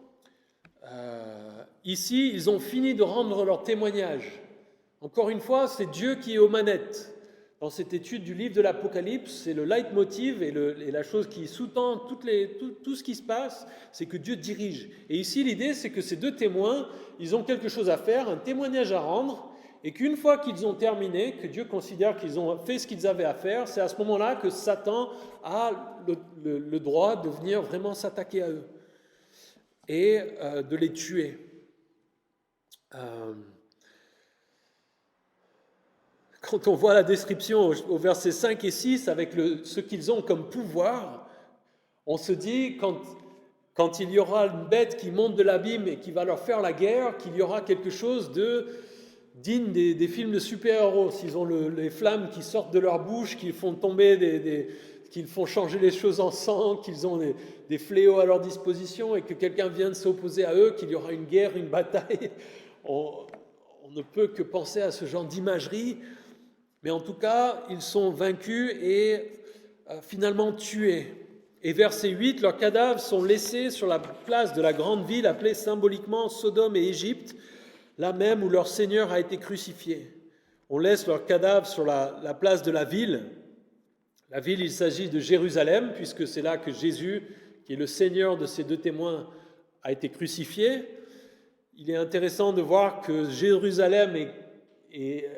Ici, ils ont fini de rendre leur témoignage. Encore une fois, c'est Dieu qui est aux manettes. Dans cette étude du livre de l'Apocalypse, c'est le leitmotiv et la chose qui sous-tend tout ce qui se passe, c'est que Dieu dirige. Et ici, l'idée, c'est que ces 2 témoins, ils ont quelque chose à faire, un témoignage à rendre, et qu'une fois qu'ils ont terminé, que Dieu considère qu'ils ont fait ce qu'ils avaient à faire, c'est à ce moment-là que Satan a le droit de venir vraiment s'attaquer à eux et de les tuer. Quand on voit la description au verset 5 et 6 avec ce qu'ils ont comme pouvoir, on se dit quand il y aura une bête qui monte de l'abîme et qui va leur faire la guerre, qu'il y aura quelque chose digne des films de super-héros. S'ils ont les flammes qui sortent de leur bouche, qu'ils font tomber qu'ils font changer les choses en sang, qu'ils ont des fléaux à leur disposition et que quelqu'un vienne s'opposer à eux, qu'il y aura une guerre, une bataille. On ne peut que penser à ce genre d'imagerie. Mais en tout cas, ils sont vaincus et finalement tués. Et verset 8, leurs cadavres sont laissés sur la place de la grande ville appelée symboliquement Sodome et Égypte, là même où leur Seigneur a été crucifié. On laisse leurs cadavres sur la place de la ville. La ville, il s'agit de Jérusalem, puisque c'est là que Jésus, qui est le Seigneur de ces 2 témoins, a été crucifié. Il est intéressant de voir que Jérusalem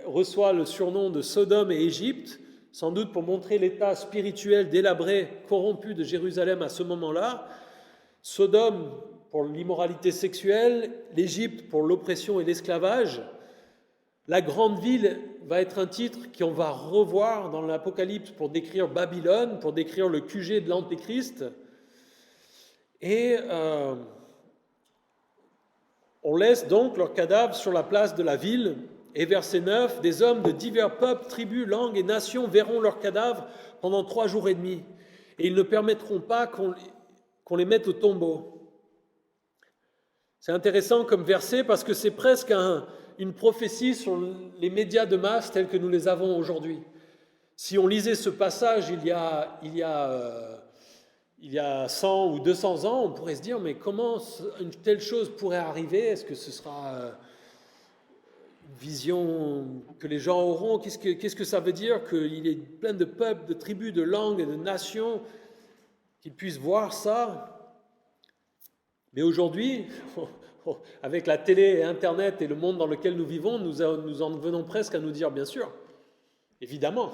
reçoit le surnom de Sodome et Égypte, sans doute pour montrer l'état spirituel délabré, corrompu de Jérusalem à ce moment-là. Sodome pour l'immoralité sexuelle, l'Égypte pour l'oppression et l'esclavage. La grande ville va être un titre qu'on va revoir dans l'Apocalypse pour décrire Babylone, pour décrire le QG de l'Antéchrist. Et on laisse donc leurs cadavres sur la place de la ville. Et verset 9, « Des hommes de divers peuples, tribus, langues et nations verront leurs cadavres pendant 3 jours et demi, et ils ne permettront pas qu'on les mette au tombeau. » C'est intéressant comme verset parce que c'est presque une prophétie sur les médias de masse tels que nous les avons aujourd'hui. Si on lisait ce passage il y a 100 ou 200 ans, on pourrait se dire, mais comment une telle chose pourrait arriver? Est-ce que ce sera une vision que les gens auront? Qu'est-ce que ça veut dire qu'il y ait plein de peuples, de tribus, de langues et de nations qui puissent voir ça? Mais aujourd'hui, avec la télé et Internet et le monde dans lequel nous vivons, nous en venons presque à nous dire, bien sûr, évidemment.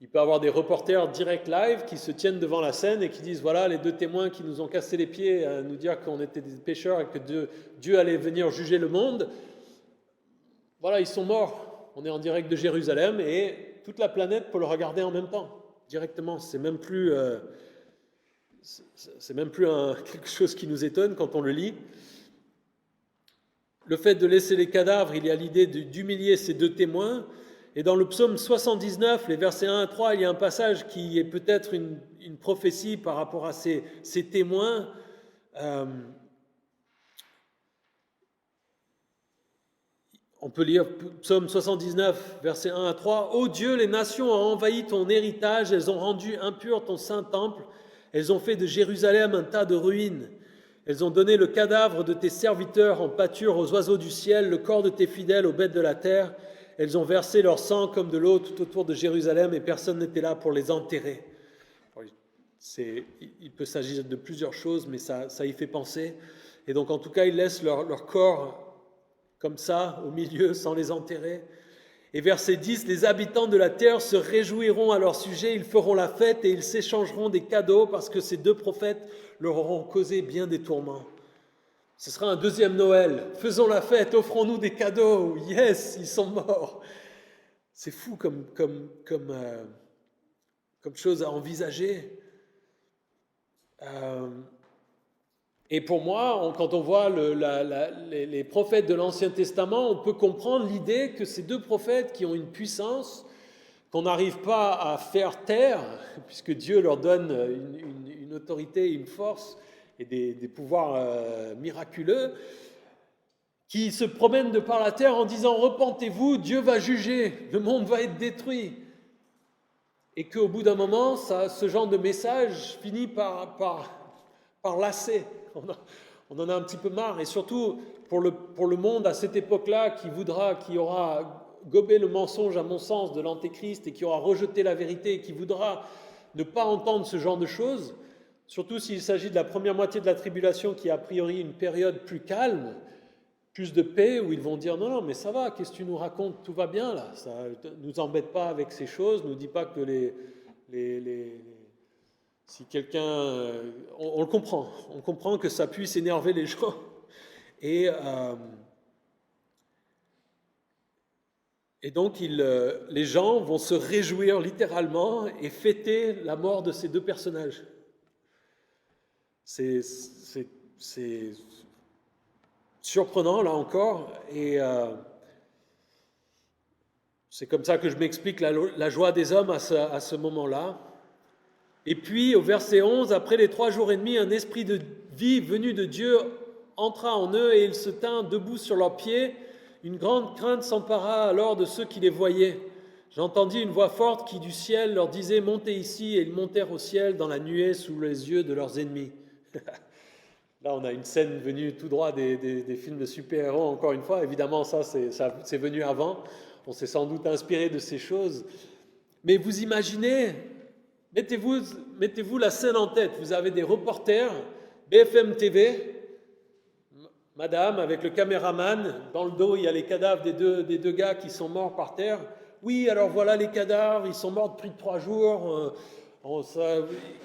Il peut y avoir des reporters direct live qui se tiennent devant la scène et qui disent, voilà, les 2 témoins qui nous ont cassé les pieds à nous dire qu'on était des pécheurs et que Dieu allait venir juger le monde. Voilà, ils sont morts. On est en direct de Jérusalem et toute la planète peut le regarder en même temps, directement. C'est même plus quelque chose qui nous étonne quand on le lit. Le fait de laisser les cadavres, il y a l'idée d'humilier ces 2 témoins. Et dans le psaume 79, les versets 1 à 3, il y a un passage qui est peut-être une prophétie par rapport à ces témoins. On peut lire psaume 79, versets 1 à 3. « Ô Dieu, les nations ont envahi ton héritage, elles ont rendu impur ton saint temple, elles ont fait de Jérusalem un tas de ruines. Elles ont donné le cadavre de tes serviteurs en pâture aux oiseaux du ciel, le corps de tes fidèles aux bêtes de la terre. Elles ont versé leur sang comme de l'eau tout autour de Jérusalem et personne n'était là pour les enterrer. » Il peut s'agir de plusieurs choses, mais ça y fait penser. Et donc, en tout cas, ils laissent leur corps comme ça, au milieu, sans les enterrer. Et verset 10, « Les habitants de la terre se réjouiront à leur sujet, ils feront la fête et ils s'échangeront des cadeaux parce que ces 2 prophètes leur auront causé bien des tourments. » Ce sera un 2e Noël. Faisons la fête, offrons-nous des cadeaux. Yes, ils sont morts. C'est fou comme chose à envisager. Et pour moi, quand on voit les prophètes de l'Ancien Testament, on peut comprendre l'idée que ces 2 prophètes qui ont une puissance qu'on n'arrive pas à faire taire, puisque Dieu leur donne une autorité, une force et des pouvoirs miraculeux, qui se promènent de par la terre en disant « Repentez-vous, Dieu va juger, le monde va être détruit ». Et qu'au bout d'un moment, ce genre de message finit par lasser. On en a un petit peu marre, et surtout pour le monde à cette époque-là qui aura gobé le mensonge à mon sens de l'Antéchrist et qui aura rejeté la vérité et qui voudra ne pas entendre ce genre de choses, surtout s'il s'agit de la première moitié de la tribulation qui est a priori une période plus calme, plus de paix, où ils vont dire non, mais ça va, qu'est-ce que tu nous racontes, tout va bien là, ça nous embête pas avec ces choses, nous dis pas que si quelqu'un... on le comprend. On comprend que ça puisse énerver les gens. Et donc, les gens vont se réjouir littéralement et fêter la mort de ces 2 personnages. C'est surprenant, là encore. Et c'est comme ça que je m'explique la joie des hommes à ce moment-là. Et puis, au verset 11, après les 3 jours et demi, un esprit de vie venu de Dieu entra en eux et ils se tinrent debout sur leurs pieds. Une grande crainte s'empara alors de ceux qui les voyaient. J'entendis une voix forte qui du ciel leur disait « Montez ici » et ils montèrent au ciel dans la nuée sous les yeux de leurs ennemis. Là, on a une scène venue tout droit des films de super-héros, encore une fois. Évidemment, ça, c'est venu avant. On s'est sans doute inspiré de ces choses. Mais vous imaginez... Mettez-vous la scène en tête. Vous avez des reporters, BFM TV, madame avec le caméraman, dans le dos il y a les cadavres des deux gars qui sont morts par terre. Oui, alors voilà les cadavres, ils sont morts depuis 3 jours,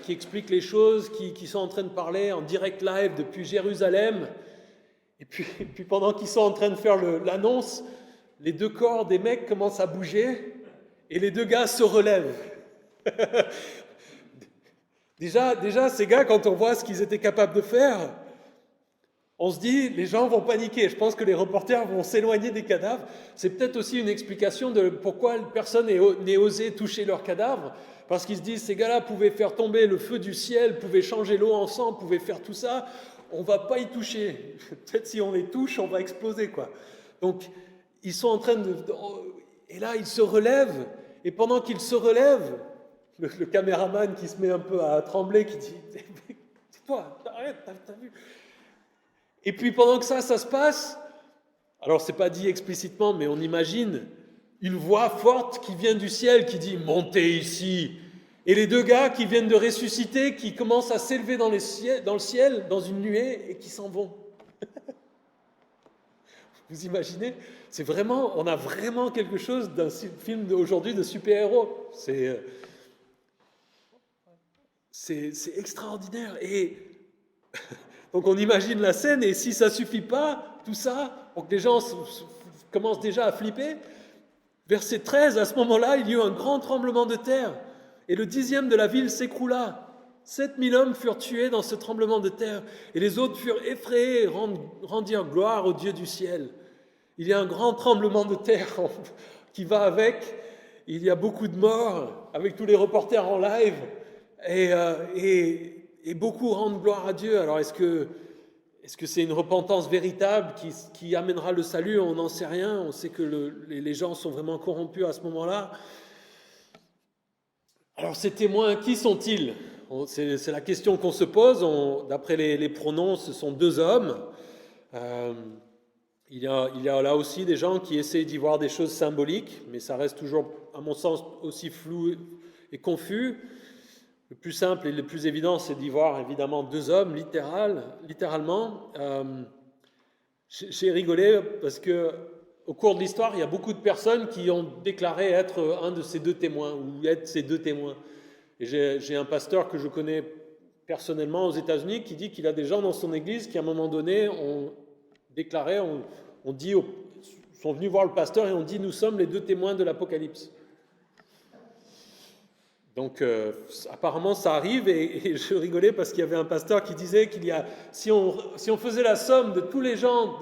qui expliquent les choses, qui sont en train de parler en direct live depuis Jérusalem. Et puis pendant qu'ils sont en train de faire l'annonce, les 2 corps des mecs commencent à bouger et les 2 gars se relèvent. Déjà, ces gars, quand on voit ce qu'ils étaient capables de faire, On se dit, les gens vont paniquer. Je pense que les reporters vont s'éloigner des cadavres. C'est peut-être aussi une explication de pourquoi personne n'ait osé toucher leurs cadavres. Parce qu'ils se disent, ces gars-là pouvaient faire tomber le feu du ciel, pouvaient changer l'eau en sang, pouvaient faire tout ça. On ne va pas y toucher. Peut-être si on les touche, on va exploser, quoi. Donc, ils sont en train de... Et là, ils se relèvent. Et pendant qu'ils se relèvent, le caméraman qui se met un peu à trembler, qui dit, tais-toi, arrête, t'as vu. Et puis pendant que ça se passe, alors c'est pas dit explicitement, mais on imagine une voix forte qui vient du ciel, qui dit « Montez ici !» Et les deux gars qui viennent de ressusciter, qui commencent à s'élever dans le ciel, dans une nuée, et qui s'en vont. Vous imaginez? On a vraiment quelque chose d'un film d'aujourd'hui de super-héros. C'est extraordinaire. Et donc on imagine la scène, et si ça ne suffit pas, tout ça, pour que les gens commencent déjà à flipper, verset 13, à ce moment-là, il y eut un grand tremblement de terre, et le 10e de la ville s'écroula. 7000 hommes furent tués dans ce tremblement de terre, et les autres furent effrayés et rendirent gloire au Dieu du ciel. Il y a un grand tremblement de terre qui va avec, il y a beaucoup de morts, avec tous les reporters en live, et beaucoup rendent gloire à Dieu. Alors est-ce que c'est une repentance véritable qui amènera le salut? On n'en sait rien. On sait que les gens sont vraiment corrompus à ce moment-là. Alors ces témoins, qui sont-ils? C'est la question qu'on se pose. D'après les pronoms, ce sont 2 hommes. Il y a là aussi des gens qui essaient d'y voir des choses symboliques, mais ça reste toujours, à mon sens, aussi flou et confus. Le plus simple et le plus évident, c'est d'y voir évidemment 2 hommes, littéralement. J'ai rigolé parce que au cours de l'histoire, il y a beaucoup de personnes qui ont déclaré être un de ces 2 témoins ou être ces 2 témoins. Et j'ai un pasteur que je connais personnellement aux États-Unis qui dit qu'il a des gens dans son église qui, à un moment donné, ont déclaré, sont venus voir le pasteur et ont dit « Nous sommes les 2 témoins de l'Apocalypse ». Donc, apparemment, ça arrive, et je rigolais parce qu'il y avait un pasteur qui disait si on faisait la somme de tous les gens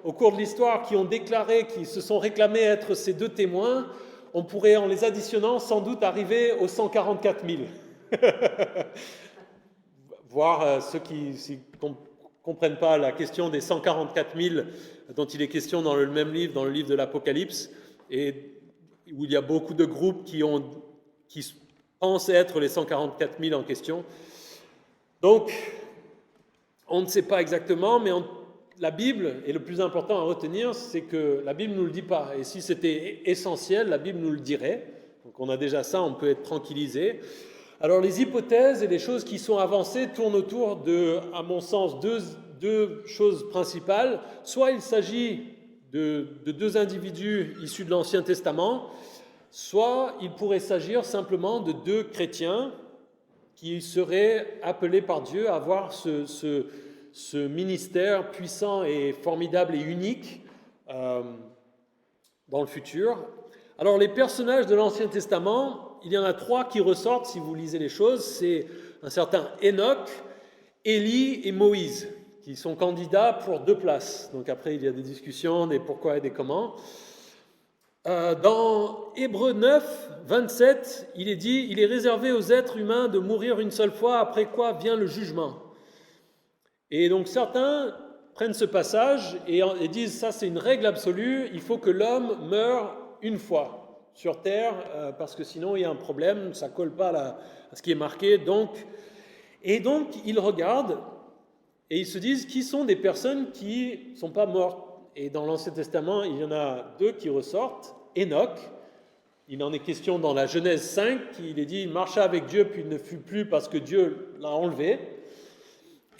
au cours de l'histoire qui ont déclaré, qui se sont réclamés être ces 2 témoins, on pourrait, en les additionnant, sans doute arriver aux 144 000. Voir ceux qui ne comprennent pas la question des 144 000 dont il est question dans le même livre, dans le livre de l'Apocalypse, et où il y a beaucoup de groupes qui pensent être les 144 000 en question. Donc, on ne sait pas exactement, mais la Bible, et le plus important à retenir, c'est que la Bible ne nous le dit pas. Et si c'était essentiel, la Bible nous le dirait. Donc on a déjà ça, on peut être tranquillisé. Alors les hypothèses et les choses qui sont avancées tournent autour de, à mon sens, deux choses principales. Soit il s'agit de 2 individus issus de l'Ancien Testament, soit il pourrait s'agir simplement de 2 chrétiens qui seraient appelés par Dieu à avoir ce ministère puissant et formidable et unique dans le futur. Alors les personnages de l'Ancien Testament, il y en a 3 qui ressortent si vous lisez les choses. C'est un certain Enoch, Élie et Moïse, qui sont candidats pour 2 places. Donc après il y a des discussions, des pourquoi et des comment. Dans Hébreux 9, 27, il est dit « Il est réservé aux êtres humains de mourir une seule fois, après quoi vient le jugement. » Et donc certains prennent ce passage et disent « Ça c'est une règle absolue, il faut que l'homme meure une fois sur terre, parce que sinon il y a un problème, ça ne colle pas à ce qui est marqué. » Et donc ils regardent et ils se disent « Qui sont des personnes qui ne sont pas mortes ?» Et dans l'Ancien Testament, il y en a 2 qui ressortent. Enoch, il en est question dans la Genèse 5, il est dit « Il marcha avec Dieu, puis il ne fut plus parce que Dieu l'a enlevé. »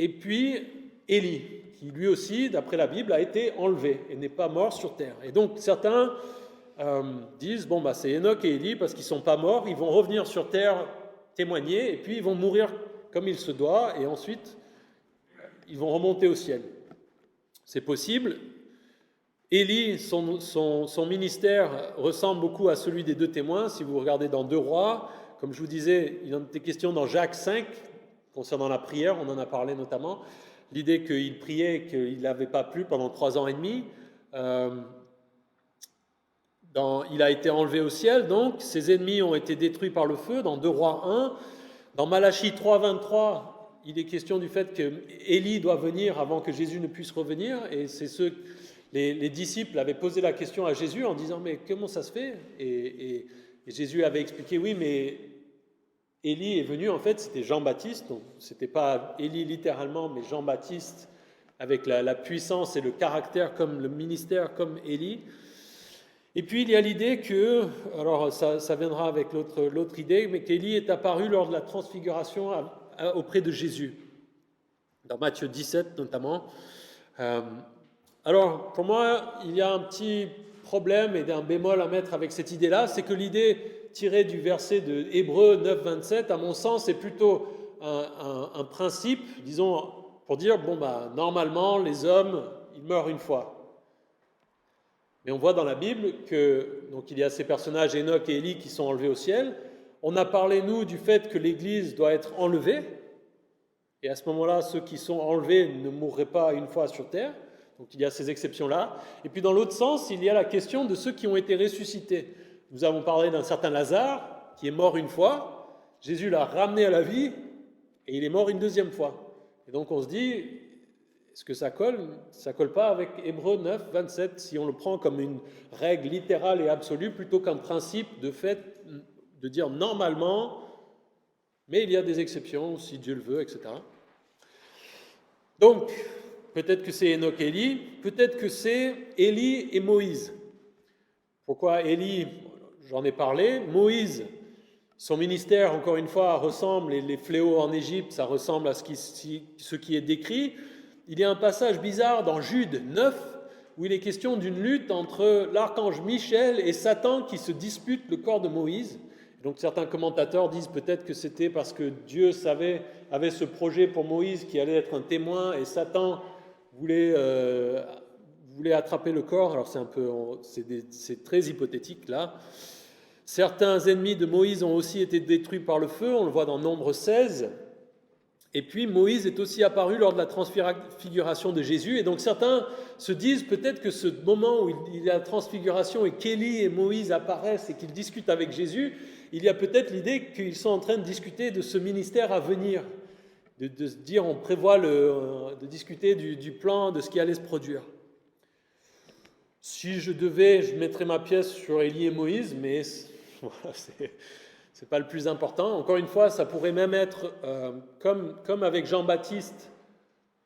Et puis Élie, qui lui aussi, d'après la Bible, a été enlevé et n'est pas mort sur terre. Et donc certains disent « Bon, c'est Enoch et Élie parce qu'ils ne sont pas morts, ils vont revenir sur terre témoigner, et puis ils vont mourir comme il se doit, et ensuite ils vont remonter au ciel. » C'est possible. Élie, son ministère ressemble beaucoup à celui des 2 témoins. Si vous regardez dans 2 Rois, comme je vous disais, il en était question dans Jacques 5, concernant la prière, on en a parlé notamment. l'idée qu'il priait, qu'il n'avait pas plu pendant 3 ans et demi. Il a été enlevé au ciel, donc ses ennemis ont été détruits par le feu, dans 2 Rois 1. Dans Malachie 3, 23, il est question du fait que Élie doit venir avant que Jésus ne puisse revenir, et c'est les disciples avaient posé la question à Jésus en disant « Mais comment ça se fait ?» et Jésus avait expliqué « Oui, mais Élie est venu, en fait, c'était Jean-Baptiste, donc c'était pas Élie littéralement, mais Jean-Baptiste avec la puissance et le caractère, comme le ministère, comme Élie. » Et puis il y a l'idée que, alors ça viendra avec l'autre idée, mais qu'Élie est apparu lors de la transfiguration auprès de Jésus, dans Matthieu 17 notamment. Alors pour moi, il y a un petit problème et un bémol à mettre avec cette idée-là, c'est que l'idée tirée du verset de Hébreux 9, 27, à mon sens, est plutôt un principe, disons, pour dire, normalement, les hommes, ils meurent une fois. Mais on voit dans la Bible donc il y a ces personnages, Enoch et Élie, qui sont enlevés au ciel. On a parlé, nous, du fait que l'Église doit être enlevée. Et à ce moment-là, ceux qui sont enlevés ne mourraient pas une fois sur terre. Donc il y a ces exceptions-là. Et puis dans l'autre sens, il y a la question de ceux qui ont été ressuscités. Nous avons parlé d'un certain Lazare, qui est mort une fois. Jésus l'a ramené à la vie, et il est mort une 2e fois. Et donc on se dit... Est-ce que ça colle? Ça ne colle pas avec Hébreux 9, 27, si on le prend comme une règle littérale et absolue, plutôt qu'un principe de fait de dire normalement, mais il y a des exceptions, si Dieu le veut, etc. Donc, peut-être que c'est Enoch et Élie, peut-être que c'est Élie et Moïse. Pourquoi Élie? J'en ai parlé. Moïse, son ministère, encore une fois, ressemble, les fléaux en Égypte, ça ressemble à ce qui est décrit. Il y a un passage bizarre dans Jude 9 où il est question d'une lutte entre l'archange Michel et Satan qui se disputent le corps de Moïse. Donc certains commentateurs disent peut-être que c'était parce que Dieu avait ce projet pour Moïse qui allait être un témoin et Satan voulait attraper le corps. Alors c'est très hypothétique là. Certains ennemis de Moïse ont aussi été détruits par le feu, on le voit dans Nombre 16. Et puis Moïse est aussi apparu lors de la transfiguration de Jésus. Et donc certains se disent peut-être que ce moment où il y a la transfiguration et qu'Élie et Moïse apparaissent et qu'ils discutent avec Jésus, il y a peut-être l'idée qu'ils sont en train de discuter de ce ministère à venir, de se dire on prévoit de discuter du plan, de ce qui allait se produire. Si je mettrais ma pièce sur Élie et Moïse, mais voilà, c'est pas le plus important. Encore une fois, ça pourrait même être comme avec Jean-Baptiste.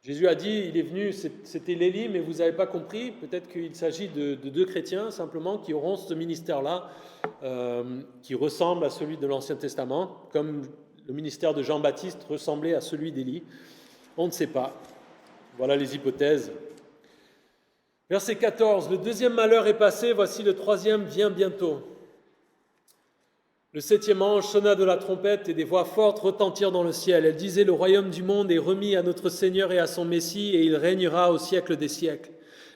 Jésus a dit, il est venu, c'était l'Élie, mais vous n'avez pas compris. Peut-être qu'il s'agit de 2 chrétiens simplement qui auront ce ministère-là, qui ressemble à celui de l'Ancien Testament, comme le ministère de Jean-Baptiste ressemblait à celui d'Élie. On ne sait pas. Voilà les hypothèses. Verset 14, le 2e malheur est passé, voici le 3e vient bientôt. Le 7e ange sonna de la trompette et des voix fortes retentirent dans le ciel. Elle disait, le royaume du monde est remis à notre Seigneur et à son Messie, et il régnera au siècle des siècles.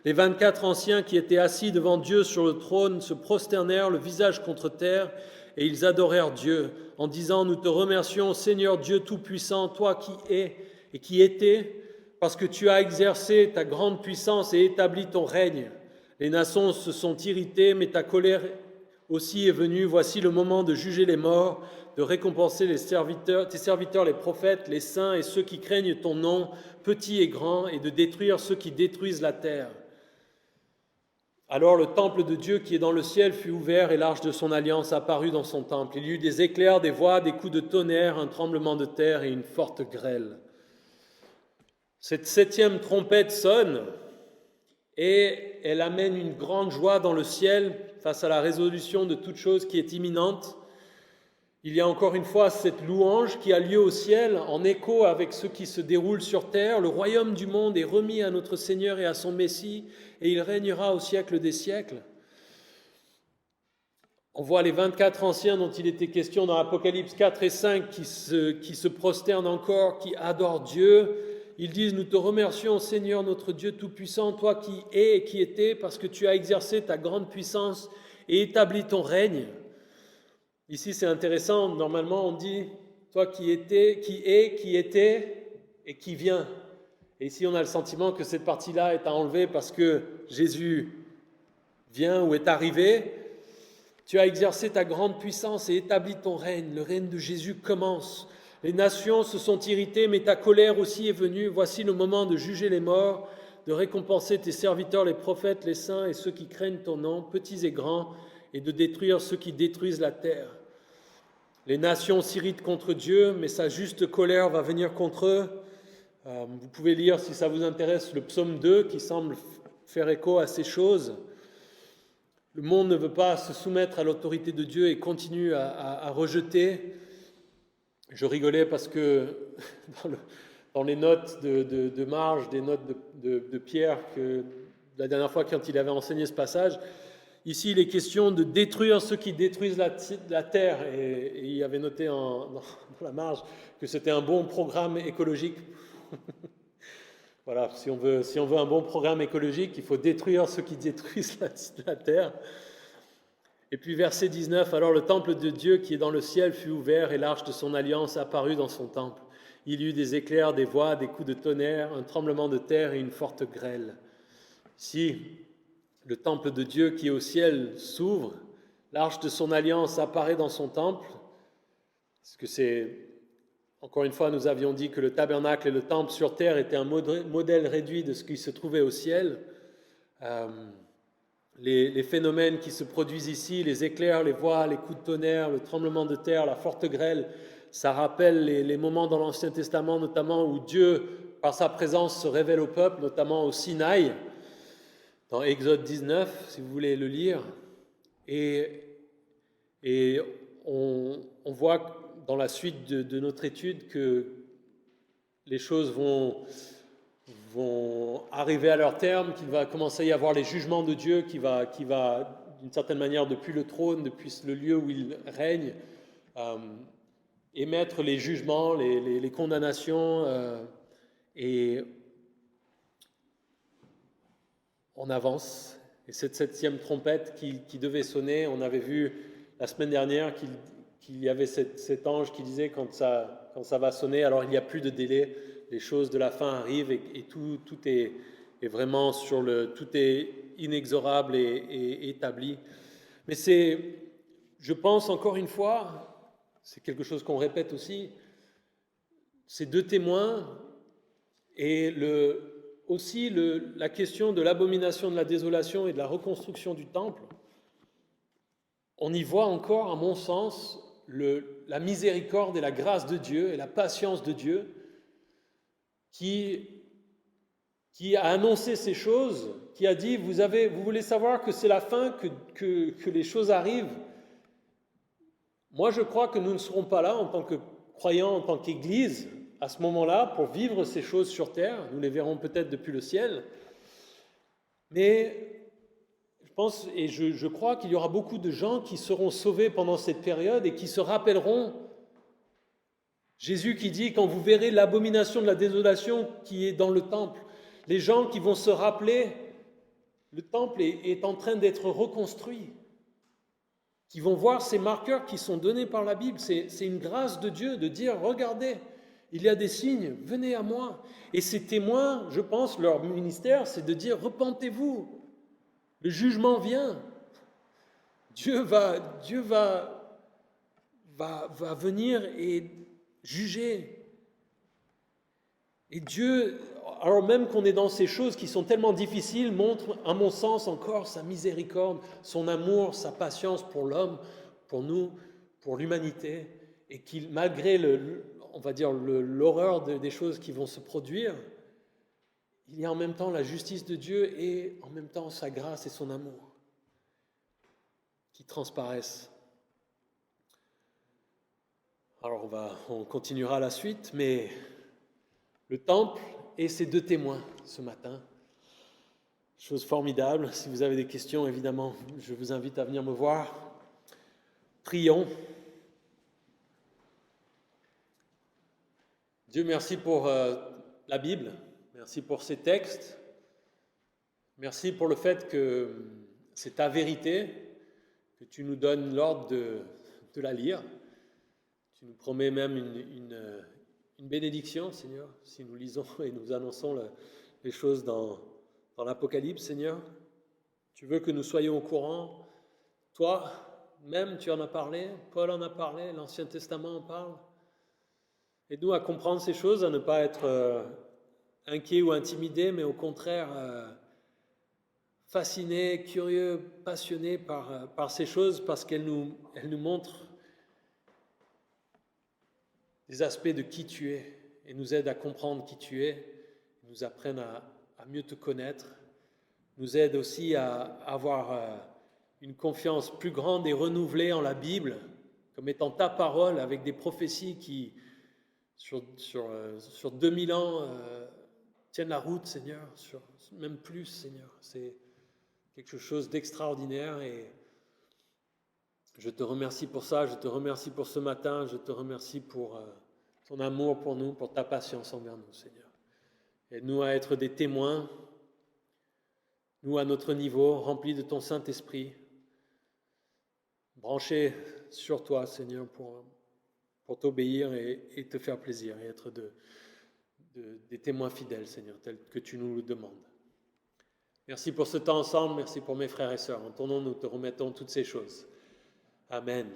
Les 24 anciens qui étaient assis devant Dieu sur le trône se prosternèrent le visage contre terre, et ils adorèrent Dieu, en disant, nous te remercions, Seigneur Dieu Tout-Puissant, toi qui es et qui étais, parce que tu as exercé ta grande puissance et établi ton règne. Les nations se sont irritées, mais ta colère aussi est venue. Voici le moment de juger les morts, de récompenser tes serviteurs, les prophètes, les saints et ceux qui craignent ton nom, petits et grands, et de détruire ceux qui détruisent la terre. Alors le temple de Dieu qui est dans le ciel fut ouvert et l'arche de son alliance apparut dans son temple. Il y eut des éclairs, des voix, des coups de tonnerre, un tremblement de terre et une forte grêle. Cette 7e trompette sonne et elle amène une grande joie dans le ciel face à la résolution de toute chose qui est imminente. Il y a encore une fois cette louange qui a lieu au ciel en écho avec ce qui se déroule sur terre. Le royaume du monde est remis à notre Seigneur et à son Messie et il régnera au siècle des siècles. On voit les 24 anciens dont il était question dans Apocalypse 4 et 5 qui se prosternent encore, qui adorent Dieu. Ils disent, nous te remercions Seigneur notre Dieu Tout-Puissant, toi qui es et qui étais, parce que tu as exercé ta grande puissance et établi ton règne. Ici c'est intéressant, normalement on dit, toi qui étais, qui est, qui était et qui vient. Et ici, on a le sentiment que cette partie-là est à enlever parce que Jésus vient ou est arrivé. Tu as exercé ta grande puissance et établi ton règne. Le règne de Jésus commence. Les nations se sont irritées, mais ta colère aussi est venue. Voici le moment de juger les morts, de récompenser tes serviteurs, les prophètes, les saints et ceux qui craignent ton nom, petits et grands, et de détruire ceux qui détruisent la terre. Les nations s'irritent contre Dieu, mais sa juste colère va venir contre eux. Vous pouvez lire, si ça vous intéresse, le psaume 2 qui semble faire écho à ces choses. Le monde ne veut pas se soumettre à l'autorité de Dieu et continue à rejeter. Je rigolais parce que dans les notes de Marge, des notes de Pierre, que la dernière fois quand il avait enseigné ce passage, ici il est question de détruire ceux qui détruisent la terre. Et il avait noté dans la marge que c'était un bon programme écologique. Voilà, si on veut un bon programme écologique, il faut détruire ceux qui détruisent la terre. Et puis verset 19, alors le temple de Dieu qui est dans le ciel fut ouvert et l'arche de son alliance apparut dans son temple. Il y eut des éclairs, des voix, des coups de tonnerre, un tremblement de terre et une forte grêle. Ici, le temple de Dieu qui est au ciel s'ouvre, l'arche de son alliance apparaît dans son temple, parce que c'est, encore une fois, nous avions dit que le tabernacle et le temple sur terre étaient un modèle réduit de ce qui se trouvait au ciel. Les phénomènes qui se produisent ici, les éclairs, les voix, les coups de tonnerre, le tremblement de terre, la forte grêle, ça rappelle les moments dans l'Ancien Testament, notamment où Dieu, par sa présence, se révèle au peuple, notamment au Sinaï, dans Exode 19, si vous voulez le lire. Et on voit dans la suite de notre étude que les choses vont arriver à leur terme, qu'il va commencer à y avoir les jugements de Dieu qui va d'une certaine manière, depuis le trône, depuis le lieu où il règne, émettre les jugements, les condamnations, et on avance. Et cette 7e trompette qui devait sonner, on avait vu la semaine dernière qu'il y avait cet ange qui disait quand ça va sonner, alors il n'y a plus de délai, les choses de la fin arrivent et tout est vraiment tout est inexorable et établi. Mais je pense encore une fois, c'est quelque chose qu'on répète aussi, ces deux témoins et aussi la question de l'abomination de la désolation et de la reconstruction du temple, on y voit encore, à mon sens, la miséricorde et la grâce de Dieu et la patience de Dieu qui a annoncé ces choses, qui a dit, vous voulez savoir que c'est la fin, que les choses arrivent. Moi, je crois que nous ne serons pas là en tant que croyants, en tant qu'Église, à ce moment-là, pour vivre ces choses sur terre. Nous les verrons peut-être depuis le ciel. Mais je pense et je crois qu'il y aura beaucoup de gens qui seront sauvés pendant cette période et qui se rappelleront Jésus qui dit, quand vous verrez l'abomination de la désolation qui est dans le temple, les gens qui vont se rappeler, le temple est en train d'être reconstruit, qui vont voir ces marqueurs qui sont donnés par la Bible. C'est une grâce de Dieu de dire, regardez, il y a des signes, venez à moi. Et ces témoins, je pense, leur ministère, c'est de dire, repentez-vous, le jugement vient. Dieu va venir et juger. Et Dieu, alors même qu'on est dans ces choses qui sont tellement difficiles, montre, à mon sens, encore sa miséricorde, son amour, sa patience pour l'homme, pour nous, pour l'humanité, et qu'il, malgré l'horreur des choses qui vont se produire, il y a en même temps la justice de Dieu et en même temps sa grâce et son amour qui transparaissent. Alors on continuera la suite, mais le temple et ses deux témoins ce matin. Chose formidable. Si vous avez des questions, évidemment, je vous invite à venir me voir. Prions. Dieu, merci pour la Bible. Merci pour ces textes. Merci pour le fait que c'est ta vérité, que tu nous donnes l'ordre de la lire. Tu nous promets même une bénédiction, Seigneur, si nous lisons et nous annonçons les choses dans l'Apocalypse, Seigneur. Tu veux que nous soyons au courant. Toi, même, tu en as parlé, Paul en a parlé, l'Ancien Testament en parle. Aide-nous à comprendre ces choses, à ne pas être inquiets ou intimidés, mais au contraire fascinés, curieux, passionnés par ces choses, parce qu'elles nous montrent des aspects de qui tu es et nous aident à comprendre qui tu es, nous apprennent à mieux te connaître, nous aident aussi à avoir une confiance plus grande et renouvelée en la Bible, comme étant ta parole, avec des prophéties qui, sur 2000 ans, tiennent la route, Seigneur, même plus, Seigneur. C'est quelque chose d'extraordinaire et je te remercie pour ça, je te remercie pour ce matin, je te remercie pour ton amour pour nous, pour ta patience envers nous, Seigneur. Aide-nous à être des témoins, nous à notre niveau, remplis de ton Saint-Esprit, branchés sur toi, Seigneur, pour t'obéir et te faire plaisir et être des témoins fidèles, Seigneur, tels que tu nous le demandes. Merci pour ce temps ensemble, merci pour mes frères et sœurs. En ton nom, nous te remettons toutes ces choses. Amen.